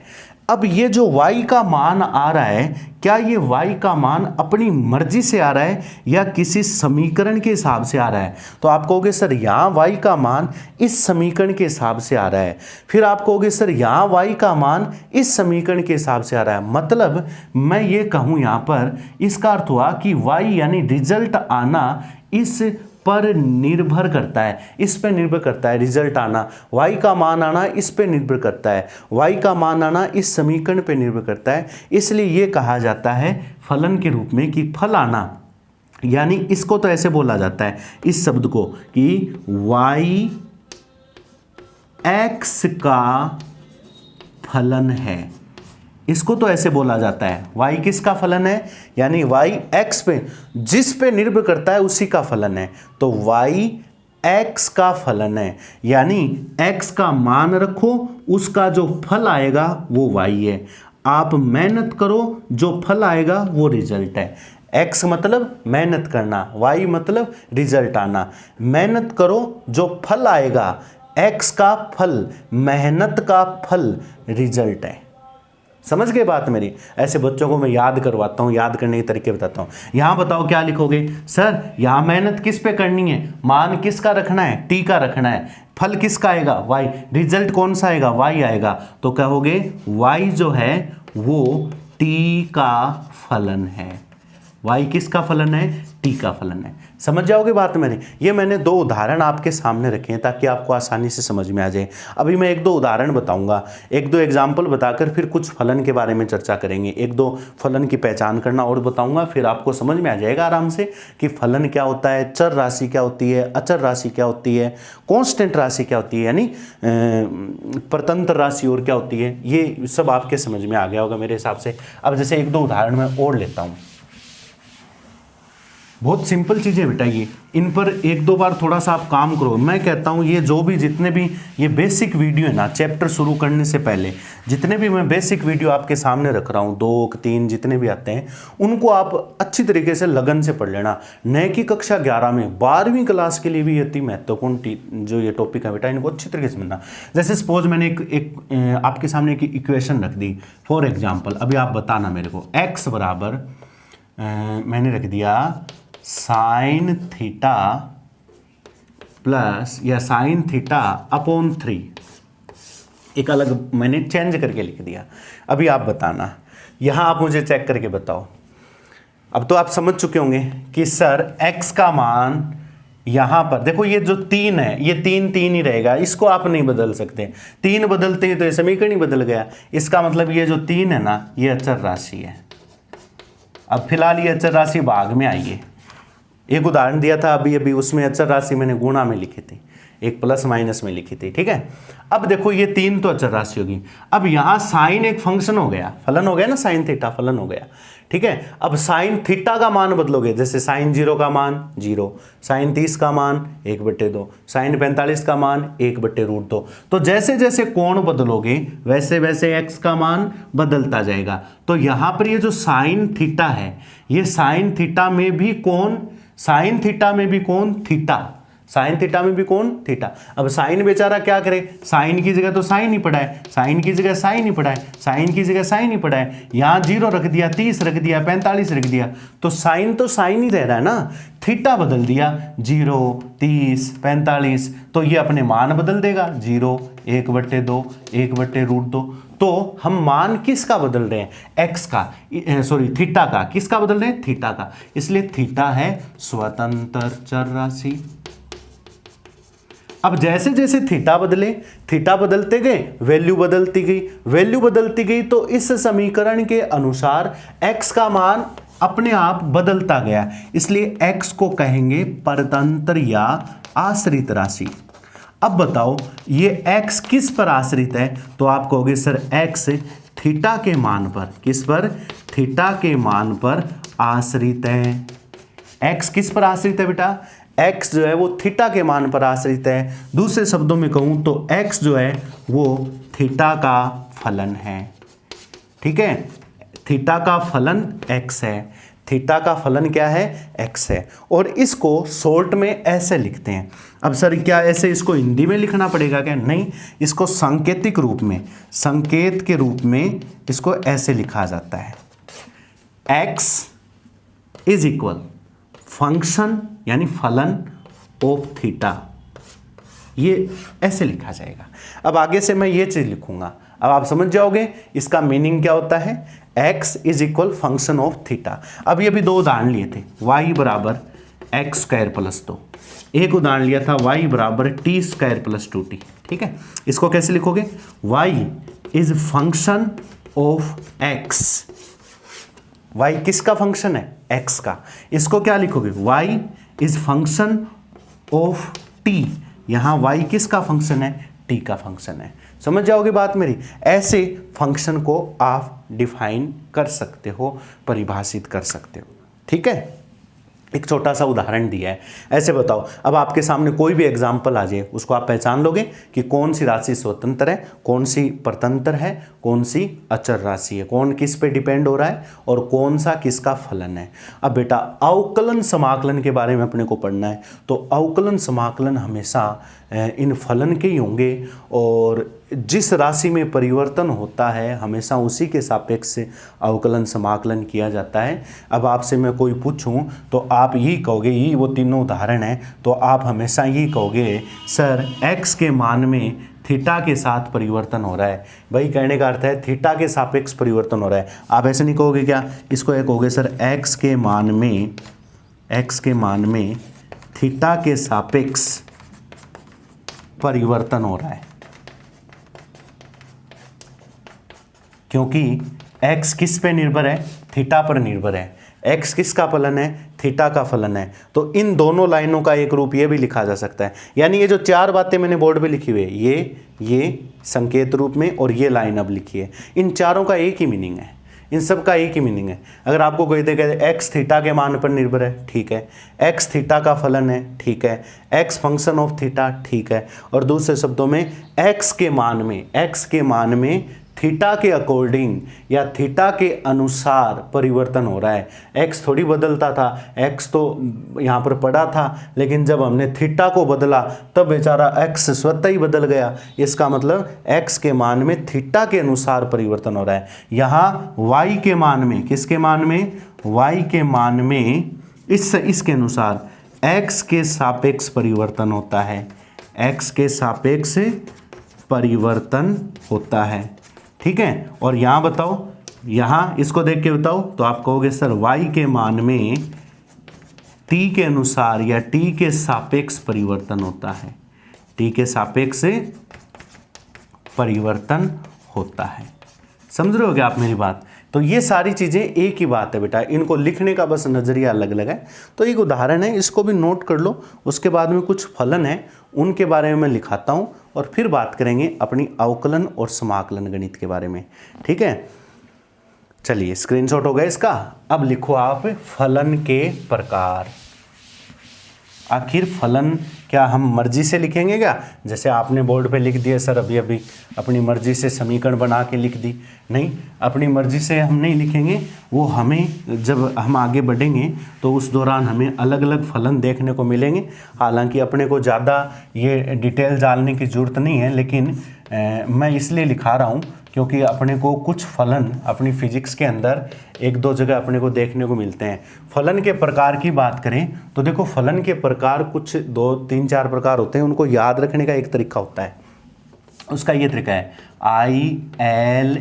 अब ये जो y का मान आ रहा है, क्या ये y का मान अपनी मर्जी से आ रहा है या किसी समीकरण के हिसाब से आ रहा है? तो आप कहोगे सर यहाँ y का मान इस समीकरण के हिसाब से आ रहा है। फिर आप कहोगे सर यहाँ y का मान इस समीकरण के हिसाब से आ रहा है। मतलब मैं ये कहूँ यहाँ पर, इसका अर्थ हुआ कि y यानी रिजल्ट आना इस पर निर्भर करता है, इस पर निर्भर करता है रिजल्ट आना, y का मान आना इस पर निर्भर करता है, y का मान आना इस समीकरण पर निर्भर करता है। इसलिए ये कहा जाता है फलन के रूप में कि फल आना, यानी इसको तो ऐसे बोला जाता है इस शब्द को कि y x का फलन है। इसको तो ऐसे बोला जाता है, y किसका फलन है? यानी y x पे, जिस पे निर्भर करता है उसी का फलन है। तो y x का फलन है, यानी x का मान रखो, उसका जो फल आएगा वो y है। आप मेहनत करो, जो फल आएगा वो रिजल्ट है। x मतलब मेहनत करना, y मतलब रिजल्ट आना। मेहनत करो, जो फल आएगा, x का फल, मेहनत का फल रिजल्ट है। समझ गए बात मेरी? ऐसे बच्चों को मैं याद करवाता हूँ, याद करने के तरीके बताता हूँ। यहाँ बताओ क्या लिखोगे? सर यहाँ मेहनत किस पे करनी है? मान किसका रखना है? टी का रखना है। फल किसका आएगा? y। रिजल्ट कौन सा आएगा? y आएगा। तो कहोगे y जो है वो टी का फलन है। y किसका फलन है? टी का फलन है। समझ जाओगे बात मेरी? ये मैंने दो उदाहरण आपके सामने रखे हैं ताकि आपको आसानी से समझ में आ जाए। अभी मैं एक दो उदाहरण बताऊंगा, एक दो एग्जाम्पल बताकर फिर कुछ फलन के बारे में चर्चा करेंगे। एक दो फलन की पहचान करना और बताऊंगा, फिर आपको समझ में आ जाएगा आराम से कि फलन क्या होता है, चर राशि क्या होती है, अचर राशि क्या होती है, कॉन्स्टेंट राशि क्या होती है, यानी परतंत्र राशि और क्या होती है। ये सब आपके समझ में आ गया होगा मेरे हिसाब से। अब जैसे एक दो उदाहरण मैं और लेता हूँ। बहुत सिंपल चीज़ें बेटा, ये इन पर एक दो बार थोड़ा सा आप काम करो। मैं कहता हूँ ये जो भी जितने भी ये बेसिक वीडियो है ना, चैप्टर शुरू करने से पहले जितने भी मैं बेसिक वीडियो आपके सामने रख रहा हूँ, 2 3 जितने भी आते हैं, उनको आप अच्छी तरीके से लगन से पढ़ लेना। नए की कक्षा 11 में 12वीं क्लास के लिए भी अति महत्वपूर्ण जो ये टॉपिक है बेटा, इनको अच्छी तरीके से समझना। जैसे सपोज मैंने एक आपके सामने एक इक्वेशन रख दी फॉर एग्जाम्पल। अभी आप बताना मेरे को, x बराबर मैंने रख दिया साइन थीटा प्लस या साइन थीटा अपॉन 3, एक अलग मैंने चेंज करके लिख दिया। अभी आप बताना, यहां आप मुझे चेक करके बताओ। अब तो आप समझ चुके होंगे कि सर x का मान यहां पर देखो, ये जो 3 है ये 3 3 ही रहेगा, इसको आप नहीं बदल सकते। 3 बदलते हैं तो ये समीकरण ही बदल गया। इसका मतलब ये जो 3 है ना, ये अचर राशि है। अब फिलहाल ये अचर राशि भाग में आई है। एक उदाहरण दिया था अभी उसमें अचर राशि मैंने गुणा में लिखी थी, एक प्लस माइनस में लिखी थी, ठीक है। अब देखो ये 3 तो अचर राशि होगी। अब यहाँ साइन एक फंक्शन हो गया, फलन हो गया ना, साइन थीटा फलन हो गया, ठीक है। अब साइन थीटा का मान बदलोगे, जैसे साइन 0 का मान 0, साइन 30 का मान 1/2, साइन 45 का मान 1/√2। तो जैसे जैसे कोण बदलोगे वैसे वैसे x का मान बदलता जाएगा। तो यहाँ पर ये जो साइन थीटा है, ये साइन थीटा में भी कोण, साइन थीटा में भी कोण थीटा, साइन थीटा में भी कौन, थीटा। अब साइन बेचारा क्या करे, साइन की जगह तो साइन ही पड़ा है, साइन की जगह साइन ही पड़ा है, साइन की जगह साइन ही पड़ा है, यहाँ 0 रख दिया, 30 रख दिया, 45 रख दिया, तो साइन ही रह रहा है ना। थीटा बदल दिया 0, 30, 45, तो ये अपने मान बदल देगा 0, 1/2, 1/√2। तो हम मान किसका बदल रहे हैं, एक्स का, सॉरी थीटा का, किसका बदल रहे हैं, थीटा का, इसलिए थीटा है स्वतंत्र चर राशि। अब जैसे जैसे थीटा बदले, थीटा बदलते गए, वैल्यू बदलती गई, वैल्यू बदलती गई, तो इस समीकरण के अनुसार x का मान अपने आप बदलता गया, इसलिए x को कहेंगे परतंत्र या आश्रित राशि। अब बताओ ये x किस पर आश्रित है, तो आप कहोगे सर x थीटा के मान पर, किस पर, थीटा के मान पर आश्रित है। x किस पर आश्रित है बेटा, x जो है वो थीटा के मान पर आश्रित है। दूसरे शब्दों में कहूं तो x जो है वो थीटा का फलन है। ठीक है, थीटा का फलन x है, थीटा का फलन क्या है, x है। और इसको शॉर्ट में ऐसे लिखते हैं। अब सर क्या ऐसे इसको हिंदी में लिखना पड़ेगा क्या, नहीं, इसको सांकेतिक रूप में, संकेत के रूप में इसको ऐसे लिखा जाता है, x इज इक्वल फंक्शन यानी फलन ऑफ थीटा, ये ऐसे लिखा जाएगा। अब आगे से मैं ये चीज लिखूंगा, अब आप समझ जाओगे इसका मीनिंग क्या होता है, x is equal function of theta. अब ये भी दो उदाहरण लिए थे, y बराबर x² + 2, एक उदाहरण लिया था y बराबर t² + 2t। ठीक है, इसको कैसे लिखोगे, y is function of x, y किसका फंक्शन है, x का, इसको क्या लिखोगे, y is function of t, यहां y किसका फंक्शन है, t का फंक्शन है। समझ जाओगे बात मेरी, ऐसे फंक्शन को आप डिफाइन कर सकते हो, परिभाषित कर सकते हो। ठीक है, एक छोटा सा उदाहरण दिया है, ऐसे बताओ, अब आपके सामने कोई भी एग्जाम्पल आ जाए, उसको आप पहचान लोगे कि कौन सी राशि स्वतंत्र है, कौन सी परतंत्र है, कौन सी अचर राशि है, कौन किस पे डिपेंड हो रहा है और कौन सा किसका फलन है। अब बेटा अवकलन समाकलन के बारे में अपने को पढ़ना है, तो अवकलन समाकलन हमेशा इन फलन के ही होंगे, और जिस राशि में परिवर्तन होता है हमेशा उसी के सापेक्ष से अवकलन समाकलन किया जाता है। अब आपसे मैं कोई पूछूं तो आप यही कहोगे, ये वो तीनों उदाहरण हैं, तो आप हमेशा यही कहोगे सर x के मान में थीटा के साथ परिवर्तन हो रहा है। भाई कहने का अर्थ है थीटा के सापेक्ष परिवर्तन हो रहा है। आप ऐसे नहीं कहोगे क्या, इसको एक कहोगे सर x के मान में थीटा के सापेक्ष परिवर्तन हो रहा है, क्योंकि x किस पे निर्भर है, थीटा पर निर्भर है। x किसका फलन है, थीटा का फलन है। तो इन दोनों लाइनों का एक रूप ये भी लिखा जा सकता है, यानी ये जो चार बातें मैंने बोर्ड पे लिखी हुई है, ये संकेत रूप में, और ये लाइन अब लिखी है, इन चारों का एक ही मीनिंग है, इन सब का एक ही मीनिंग है। अगर आपको कोई देखे x थीटा के मान पर निर्भर है, ठीक है, x थीटा का फलन है, ठीक है, x फंक्शन ऑफ थीटा, ठीक है, और दूसरे शब्दों में x के मान में थीटा के अकॉर्डिंग या थीटा के अनुसार परिवर्तन हो रहा है। x थोड़ी बदलता था, x तो यहाँ पर पड़ा था, लेकिन जब हमने थीटा को बदला तब बेचारा x स्वतः ही बदल गया। इसका मतलब x के मान में थीटा के अनुसार परिवर्तन हो रहा है। यहाँ y के मान में, किसके मान में, y के मान में इसके अनुसार x के सापेक्ष परिवर्तन होता है, x के सापेक्ष परिवर्तन होता है। ठीक है, और यहाँ बताओ, यहाँ इसको देख के बताओ, तो आप कहोगे सर y के मान में t के अनुसार या t के सापेक्ष परिवर्तन होता है, t के सापेक्ष परिवर्तन होता है। समझ रहे हो क्या आप मेरी बात। तो ये सारी चीज़ें एक ही बात है बेटा, इनको लिखने का बस नज़रिया अलग अलग है। तो एक उदाहरण है, इसको भी नोट कर लो, उसके बाद में कुछ फलन है उनके बारे में मैं लिखाता हूँ, और फिर बात करेंगे अपनी अवकलन और समाकलन गणित के बारे में। ठीक है, चलिए स्क्रीनशॉट हो गया इसका। अब लिखो आप फलन के प्रकार। आखिर फलन क्या हम मर्जी से लिखेंगे क्या, जैसे आपने बोर्ड पे लिख दिया सर अभी अभी अपनी मर्जी से समीकरण बना के लिख दी? नहीं, अपनी मर्जी से हम नहीं लिखेंगे। वो हमें जब हम आगे बढ़ेंगे तो उस दौरान हमें अलग अलग फलन देखने को मिलेंगे। हालांकि अपने को ज़्यादा ये डिटेल डालने की ज़रूरत नहीं है, लेकिन मैं इसलिए लिखा रहा हूँ क्योंकि अपने को कुछ फलन अपनी फिजिक्स के अंदर एक दो जगह अपने को देखने को मिलते हैं। फलन के प्रकार की बात करें तो देखो, फलन के प्रकार कुछ 2 3 4 प्रकार होते हैं। उनको याद रखने का एक तरीका होता है, उसका ये तरीका है ILATE,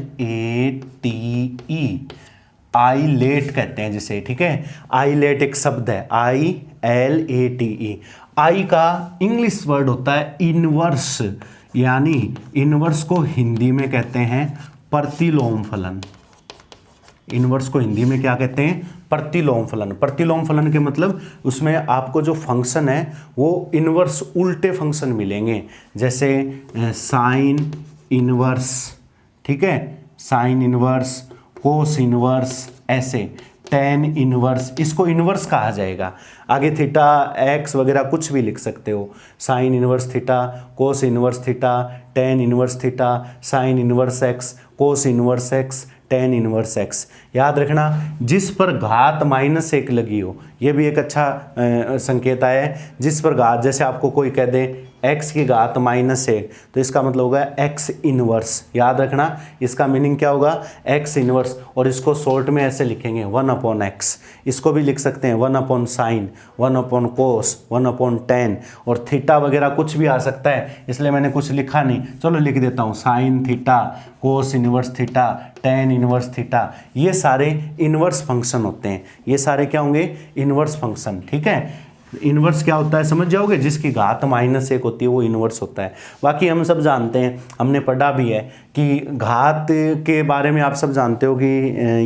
आईलेट कहते हैं जिसे, ठीक है। आईलेट एक शब्द है, ILATE। आई का इंग्लिश वर्ड होता है इनवर्स, यानी इनवर्स को हिंदी में कहते हैं प्रतिलोम फलन। इनवर्स को हिंदी में क्या कहते हैं? प्रतिलोम फलन। प्रतिलोम फलन के मतलब उसमें आपको जो फंक्शन है वो इनवर्स उल्टे फंक्शन मिलेंगे, जैसे साइन इनवर्स, ठीक है, साइन इनवर्स, कोस इनवर्स, ऐसे टेन इनवर्स, इसको इनवर्स कहा जाएगा। आगे थीटा एक्स वगैरह कुछ भी लिख सकते हो, sine inverse theta, cos inverse theta, tan inverse theta, sine inverse x, cos inverse x, tan inverse x. याद रखना जिस पर घात -1 लगी हो, ये भी एक अच्छा संकेत आया है। जिस पर घात, जैसे आपको कोई कह दे x की घात -1 तो इसका मतलब होगा x इनवर्स। याद रखना इसका मीनिंग क्या होगा, x इनवर्स। और इसको शॉर्ट में ऐसे लिखेंगे 1/x। इसको भी लिख सकते हैं 1/sin, 1/cos, 1/tan, और थीटा वगैरह कुछ भी आ सकता है, इसलिए मैंने कुछ लिखा नहीं, चलो लिख देता हूँ sine theta, cos inverse theta, tan inverse theta. ये सारे इनवर्स फंक्शन होते हैं। ये सारे क्या होंगे? इनवर्स फंक्शन, ठीक है। इनवर्स क्या होता है समझ जाओगे, जिसकी घात -1 होती है वो इनवर्स होता है। बाकी हम सब जानते हैं, हमने पढ़ा भी है कि घात के बारे में आप सब जानते हो कि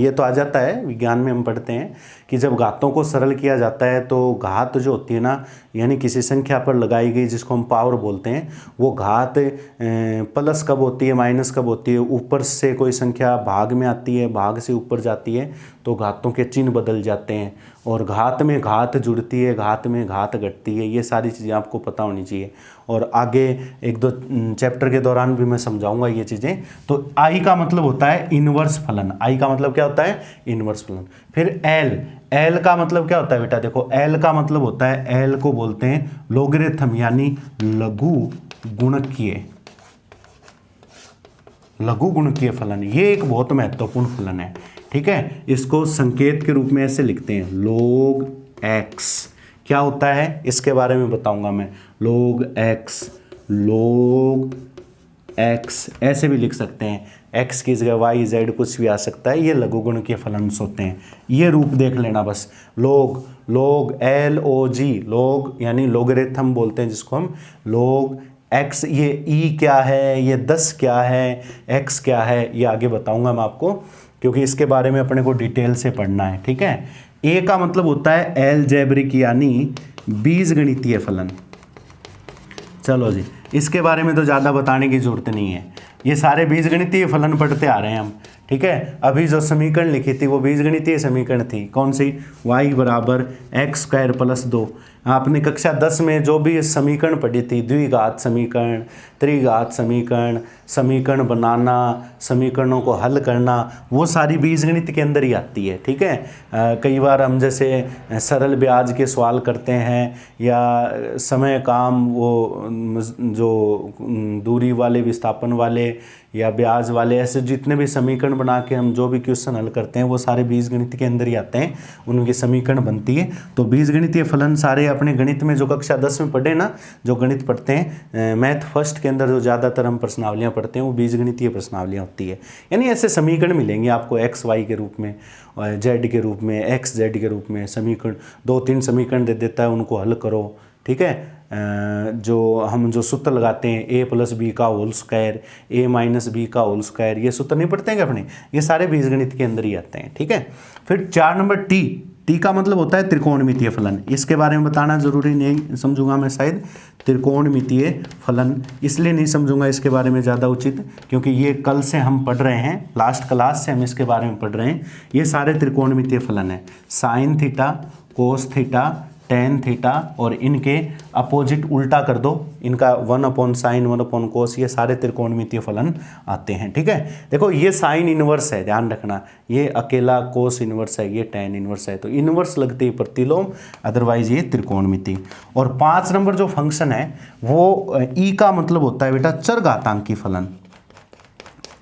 ये तो आ जाता है, विज्ञान में हम पढ़ते हैं कि जब घातों को सरल किया जाता है तो घात जो होती है ना, यानी किसी संख्या पर लगाई गई, जिसको हम पावर बोलते हैं, वो घात प्लस कब होती है माइनस कब होती है, ऊपर से कोई संख्या भाग में आती है, भाग से ऊपर जाती है तो घातों के चिन्ह बदल जाते हैं, और घात में घात जुड़ती है, घात में घात घटती है। ये सारी चीज़ें आपको पता होनी चाहिए, और आगे 1-2 चैप्टर के दौरान भी मैं समझाऊंगा ये चीज़ें। तो आई का मतलब होता है इनवर्स फलन। आई का मतलब क्या होता है? इनवर्स फलन। फिर एल का मतलब क्या होता है बेटा? देखो एल का मतलब होता है, एल को बोलते हैं लोगरिथम, यानी लघु गुणकीय, लघु गुणकीय फलन। ये एक बहुत महत्वपूर्ण फलन है, ठीक है। इसको संकेत के रूप में ऐसे लिखते हैं log x। क्या होता है इसके बारे में बताऊंगा मैं, log x ऐसे भी लिख सकते हैं, x की जगह y z कुछ भी आ सकता है। ये लघु गुणकीय फलन होते हैं। ये रूप देख लेना बस, log LOG, log यानी लोगरिथम बोलते हैं जिसको हम, log x। ये e क्या है, ये 10 क्या है, x क्या है, ये आगे बताऊंगा मैं आपको, क्योंकि इसके बारे में अपने को डिटेल से पढ़ना है, ठीक है। a का मतलब होता है एलजेब्रिक, यानी बीजगणितीय फलन। चलो जी, इसके बारे में तो ज़्यादा बताने की जरूरत नहीं है, ये सारे बीजगणितीय फलन पढ़ते आ रहे हैं हम, ठीक है। अभी जो समीकरण लिखी थी वो बीजगणितीय समीकरण थी, कौन सी? y = x² + 2। आपने कक्षा 10 में जो भी समीकरण पढ़ी थी, द्विघात समीकरण, त्रिघात समीकरण, समीकरण बनाना, समीकरणों को हल करना, वो सारी बीजगणित के अंदर ही आती है, ठीक है। कई बार हम जैसे सरल ब्याज के सवाल करते हैं, या समय काम, वो जो दूरी वाले, विस्थापन वाले, या ब्याज वाले, ऐसे जितने भी समीकरण बना के हम जो भी क्वेश्चन हल करते हैं वो सारे बीजगणित के अंदर ही आते हैं, उनकी समीकरण बनती है। तो बीजगणितीय फलन सारे अपने गणित में जो कक्षा 10 में पढ़े ना, जो गणित पढ़ते हैं मैथ फर्स्ट के अंदर, जो ज़्यादातर हम प्रश्नावलियाँ पढ़ते हैं वो बीजगणितीय प्रश्नावलियाँ होती है। यानी ऐसे समीकरण मिलेंगे आपको एक्स वाई के रूप में, जेड के रूप में, एक्स जेड के रूप में समीकरण, 2-3 समीकरण दे देता है, उनको हल करो, ठीक है। जो सूत्र लगाते हैं a + b का होल स्क्वायर, a - b का होल स्क्वायर, ये सूत्र नहीं पढ़ते हैं अपने, ये सारे बीजगणित के अंदर ही आते हैं, ठीक है। फिर 4 नंबर टी का मतलब होता है त्रिकोणमितीय फलन। इसके बारे में बताना जरूरी नहीं समझूंगा मैं, शायद त्रिकोणमितीय फलन इसलिए नहीं समझूंगा इसके बारे में ज़्यादा उचित, क्योंकि ये कल से हम पढ़ रहे हैं, लास्ट क्लास से हम इसके बारे में पढ़ रहे हैं। ये सारे त्रिकोणमितीय फलन है, sine theta, cos theta, tan theta और इनके अपोजिट उल्टा कर दो, इनका 1/sin 1/cos, ये सारे त्रिकोणमितीय फलन आते हैं। ठीक है, देखो ये साइन इनवर्स है, ध्यान रखना, ये अकेला कोस इनवर्स है, ये tan इनवर्स है, तो इनवर्स लगते ही प्रतिलोम, अदरवाइज ये त्रिकोणमिति। और 5 नंबर जो फंक्शन है वो ई का मतलब होता है बेटा चरघातांकी फलन,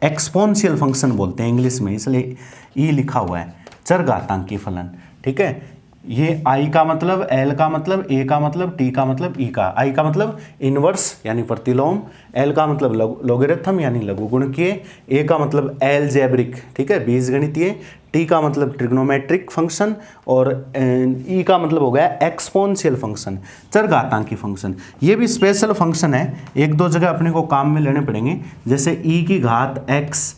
एक्सपोनेंशियल फंक्शन बोलते हैं इंग्लिश में, इसलिए ई लिखा हुआ है, चरघातांकी फलन। ठीक है, ये आई का मतलब, एल का मतलब, ए का मतलब, टी का मतलब, ई का। आई का मतलब इनवर्स यानी प्रतिलोम, एल का मतलब लोगरिथम यानी लघुगुणकीय, ए का मतलब एलजेब्रिक, ठीक है, बीजगणितीय, टी का मतलब ट्रिग्नोमेट्रिक फंक्शन, और ई का मतलब हो गया एक्सपोनेंशियल फंक्शन, चरघातांकी फंक्शन। ये भी स्पेशल फंक्शन है, एक दो जगह अपने को काम में लेने पड़ेंगे, जैसे ई की घात एक्स,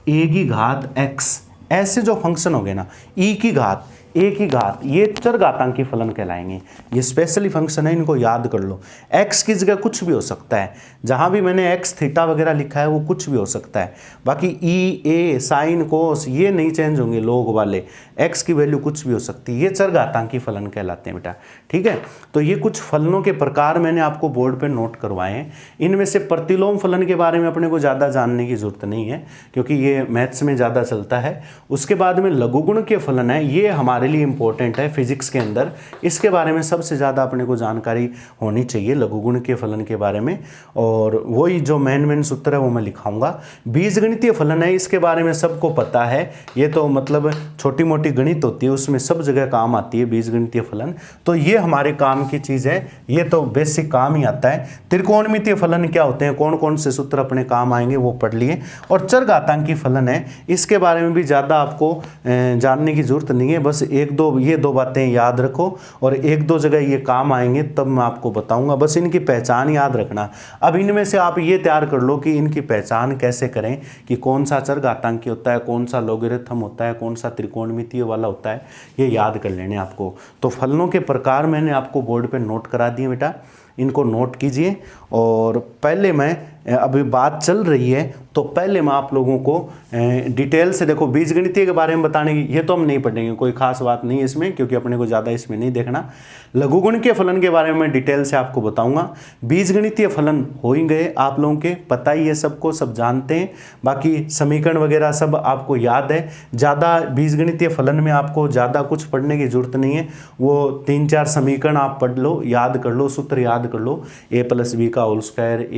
ए की घात एक्स, ऐसे जो फंक्शन हो गए ना, ई की घात, ए की घात, ये चरघातांकी फलन कहलाएंगे। ये स्पेशली फंक्शन है, इनको याद कर लो। एक्स की जगह कुछ भी हो सकता है, जहां भी मैंने एक्स थीटा वगैरह लिखा है वो कुछ भी हो सकता है। बाकी ई, ए, साइन, कोस ये नहीं चेंज होंगे, लोग वाले एक्स की वैल्यू कुछ भी हो सकती है, ये चरघातांकी फलन कहलाते हैं बेटा। ठीक है, तो ये कुछ फलनों के प्रकार मैंने आपको बोर्ड पे नोट करवाए हैं। इनमें से प्रतिलोम फलन के बारे में अपने को ज़्यादा जानने की जरूरत नहीं है, क्योंकि ये मैथ्स में ज़्यादा चलता है। उसके बाद में लघुगुण के फलन है, ये हमारे लिए इंपॉर्टेंट है फिजिक्स के अंदर, इसके बारे में सबसे ज़्यादा अपने को जानकारी होनी चाहिए लघुगुण के फलन के बारे में, और वही जो मेन सूत्र है वो मैं लिखाऊंगा। बीजगणितीय फलन है, इसके बारे में सबको पता है, ये तो मतलब छोटी मोटी गणित होती है उसमें सब जगह काम आती है बीजगणितीय फलन, तो ये हमारे काम की चीज़ है, ये तो बेसिक काम ही आता है। त्रिकोणमितीय फलन क्या होते हैं, कौन कौन से सूत्र अपने काम आएंगे वो पढ़ लिए। और चरघातांकी फलन है, इसके बारे में भी ज़्यादा आपको जानने की जरूरत नहीं है, बस ये दो बातें याद रखो, और एक दो जगह ये काम आएंगे तब मैं आपको बताऊंगा, बस इनकी पहचान याद रखना। अब इनमें से आप ये तैयार कर लो कि इनकी पहचान कैसे करें, कि कौन सा चरघातांकी होता है, कौन सा लोगरिथम होता है, कौन सा त्रिकोणमितीय वाला होता है, ये याद कर लेने आपको। तो फलनों के प्रकार मैंने आपको बोर्ड पे नोट करा दिए बेटा, इनको नोट कीजिए। और पहले मैं, अभी बात चल रही है तो पहले मैं आप लोगों को डिटेल से, देखो बीजगणितीय के बारे में बताने की, ये तो हम नहीं पढ़ेंगे, कोई खास बात नहीं है इसमें, क्योंकि अपने को ज़्यादा इसमें नहीं देखना। लघुगुण के फलन के बारे में मैं डिटेल से आपको बताऊंगा। बीजगणितीय फलन हो ही गए, आप लोगों के पता ही है सबको, सब जानते हैं, बाकी समीकरण वगैरह सब आपको याद है। ज़्यादा बीजगणितीय फलन में आपको ज़्यादा कुछ पढ़ने की जरूरत नहीं है, वो 3-4 समीकरण आप पढ़ लो, याद कर लो, सूत्र याद कर लो, a+b का होल स्क्वायर,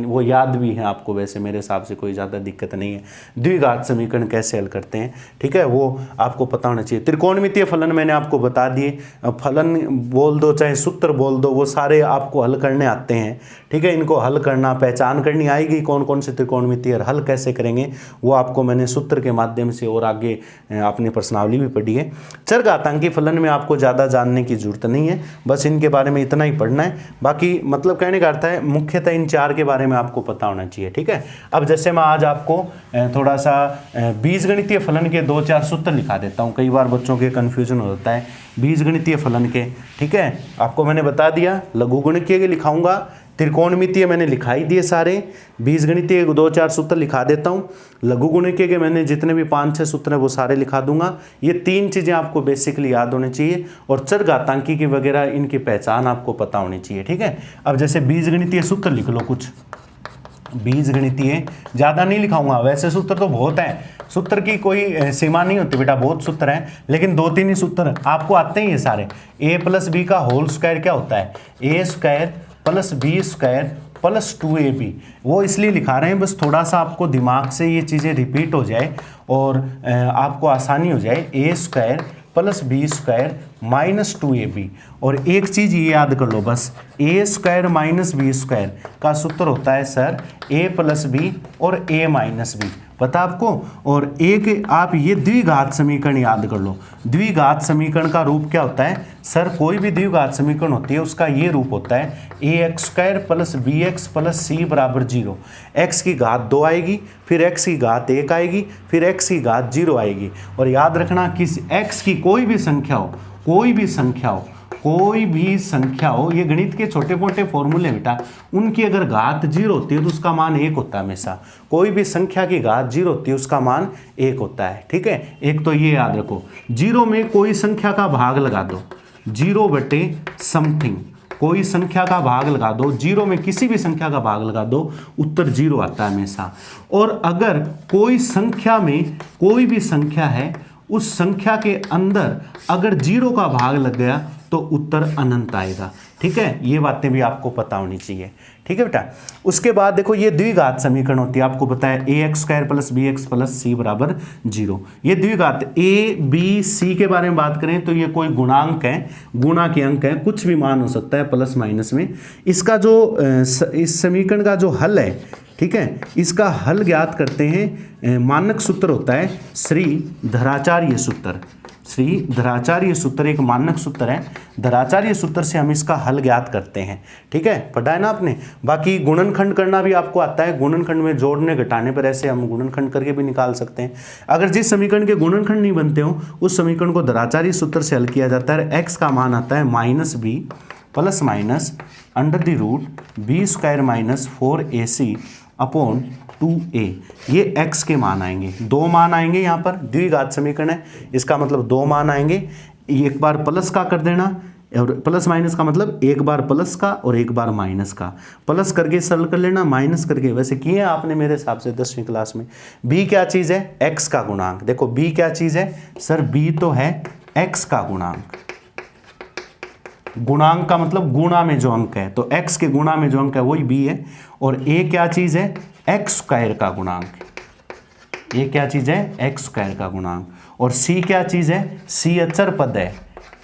वो याद भी है आपको, वैसे मेरे हिसाब से कोई ज़्यादा दिक्कत नहीं है। द्विघात समीकरण कैसे हल करते हैं, ठीक है, वो आपको पता होना चाहिए। त्रिकोणमितीय फलन मैंने आपको बता दिए, फलन बोल दो चाहे सूत्र बोल दो, वो सारे आपको हल करने आते हैं। ठीक है, इनको हल करना, पहचान करनी आएगी कौन कौन से त्रिकोणमितीय, हल कैसे करेंगे वो आपको मैंने सूत्र के माध्यम से, और आगे अपनी प्रश्नावली भी पढ़ी है। चरघातांकी फलन में आपको ज़्यादा जानने की जरूरत नहीं है, बस इनके बारे में इतना ही पढ़ना है। बाकी मतलब कहने का अर्थ है मुख्यतः इन 4 के बारे में आपको पता होना चाहिए। ठीक है, अब जैसे मैं आज आपको थोड़ा सा बीजगणितीय फलन के 2-4 सूत्र लिखा देता हूँ, कई बार बच्चों के कन्फ्यूजन हो जाता है बीजगणितीय फलन के। ठीक है, आपको मैंने बता दिया, लघुगणकीय के लिखाऊंगा, त्रिकोणमितीय मैंने लिखाई दिए सारे, बीजगणितीय 2-4 सूत्र लिखा देता हूँ, लघुगणकीय के मैंने जितने भी 5-6 सूत्र हैं वो सारे लिखा दूंगा। ये 3 चीज़ें आपको बेसिकली याद होनी चाहिए, और चरघातांकी की वगैरह इनकी पहचान आपको पता होनी चाहिए। ठीक है, अब जैसे बीजगणितीय सूत्र लिख लो कुछ, बीजगणितीय ज़्यादा नहीं लिखाऊंगा, वैसे सूत्र तो बहुत हैं, सूत्र की कोई सीमा नहीं होती बेटा, बहुत सूत्र हैं, लेकिन 2-3 ही सूत्र आपको आते हैं ये सारे। a+b का होल स्क्वायर क्या होता है, a² + b² + 2ab, वो इसलिए लिखा रहे हैं बस थोड़ा सा आपको दिमाग से ये चीज़ें रिपीट हो जाए और आपको आसानी हो जाए। a² + b² - 2ab, और एक चीज़ ये याद कर लो बस, a² - b² का सूत्र होता है सर a + b और a - b, पता आपको। और एक आप ये द्विघात समीकरण याद कर लो, द्विघात समीकरण का रूप क्या होता है सर, कोई भी द्विघात समीकरण होती है उसका ये रूप होता है ax² + bx + c = 0। x की घात 2 आएगी, फिर x की घात 1 आएगी, फिर x की घात 0 आएगी। और याद रखना कि x की कोई भी संख्या हो, कोई भी संख्या हो, ये गणित के छोटे मोटे फॉर्मूले बेटा, उनकी अगर घात 0 होती है तो उसका मान 1 होता है हमेशा। कोई भी संख्या की घात 0 होती है उसका मान 1 होता है। ठीक है, एक तो ये याद रखो। 0 में कोई संख्या का भाग लगा दो, 0 बटे समथिंग, कोई संख्या का भाग लगा दो, 0 में किसी भी संख्या का भाग लगा दो, उत्तर 0 आता है हमेशा। और अगर कोई संख्या में कोई भी संख्या है, उस संख्या के अंदर अगर 0 का भाग लग गया तो उत्तर अनंत आएगा। ठीक है, ये बातें भी आपको पता होनी चाहिए। ठीक है बेटा। उसके बाद देखो ये द्विघात समीकरण होती है, आपको पता है ax² + bx + c = 0। ये द्विघात a b c के बारे में बात करें तो ये कोई गुणांक है, गुणा के अंक है, कुछ भी मान हो सकता है प्लस माइनस में। इसका जो इस समीकरण का जो हल है, ठीक है, इसका हल ज्ञात करते हैं, मानक सूत्र होता है श्रीधराचार्य सूत्र। श्रीधराचार्य सूत्र एक मानक सूत्र है, धराचार्य सूत्र से हम इसका हल ज्ञात करते हैं। ठीक है, पढ़ा है ना आपने। बाकी गुणनखंड करना भी आपको आता है, गुणनखंड में जोड़ने घटाने पर ऐसे हम गुणनखंड करके भी निकाल सकते हैं। अगर जिस समीकरण के गुणनखंड नहीं बनते हो उस समीकरण को धराचार्य सूत्र से हल किया जाता है। x का मान आता है -b ± √b² - 4ac upon 2a। ये x के मान आएंगे, 2 मान आएंगे यहाँ पर, द्विघात समीकरण है, इसका मतलब 2 मान आएंगे। एक बार प्लस का कर देना, और प्लस माइनस का मतलब एक बार प्लस का और एक बार माइनस का, प्लस करके सरल कर लेना, माइनस करके वैसे किए आपने मेरे हिसाब से 10वीं क्लास में। b क्या चीज़ है? x का गुणांक। देखो b क्या चीज़ है सर? b तो है x का गुणांक। गुणांक का मतलब गुणा में जो अंक है, तो x के गुणा में जो अंक है वही b है। और a क्या चीज़ है? x² का गुणांक। a क्या चीज़ है? x² का गुणांक। और c क्या चीज़ है? c अचर पद है,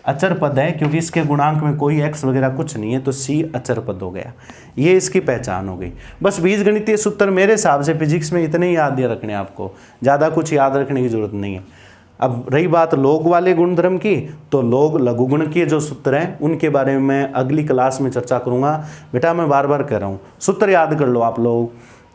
अचर पद है क्योंकि इसके गुणांक में कोई x वगैरह कुछ नहीं है, तो c अचर पद हो गया। ये इसकी पहचान हो गई। बस बीजगणितीय सूत्र मेरे हिसाब से फिजिक्स में इतने ही याद रखने, आपको ज़्यादा कुछ याद रखने की जरूरत नहीं है। अब रही बात लोग वाले गुणधर्म की, तो लोग लघुगुण के जो सूत्र हैं उनके बारे में मैं अगली क्लास में चर्चा करूँगा। बेटा मैं बार बार कह रहा हूँ, सूत्र याद कर लो आप लोग,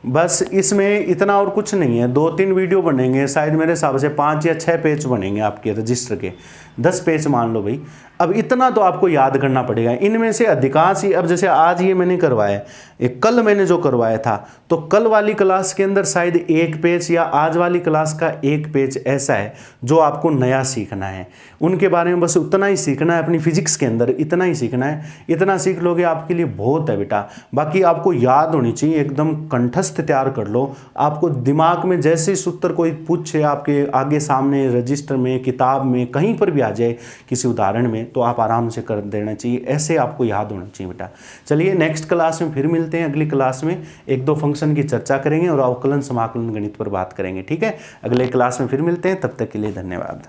बस इसमें इतना और कुछ नहीं है। 2-3 वीडियो बनेंगे, शायद मेरे हिसाब से 5 या 6 पेज बनेंगे आपके रजिस्टर के, 10 पेज मान लो भाई। अब इतना तो आपको याद करना पड़ेगा। इनमें से अधिकांश ही, अब जैसे आज ये मैंने करवाया, एक कल मैंने जो करवाया था, तो कल वाली क्लास के अंदर शायद 1 पेज या आज वाली क्लास का 1 पेज ऐसा है जो आपको नया सीखना है। उनके बारे में बस उतना ही सीखना है, अपनी फिजिक्स के अंदर इतना ही सीखना है। इतना सीख लोगे आपके लिए बहुत है बेटा। बाकी आपको याद होनी चाहिए, एकदम कंठस्थ तैयार कर लो। आपको दिमाग में जैसे सूत्र कोई पूछे आपके आगे सामने, रजिस्टर में, किताब में, कहीं पर भी आ जाए किसी उदाहरण में, तो आप आराम से कर देना चाहिए। ऐसे आपको याद होना चाहिए बेटा। चलिए नेक्स्ट क्लास में फिर मिलते हैं। अगली क्लास में 1-2 फंक्शन की चर्चा करेंगे और अवकलन समाकलन गणित पर बात करेंगे। ठीक है, अगले क्लास में फिर मिलते हैं। तब तक के लिए धन्यवाद।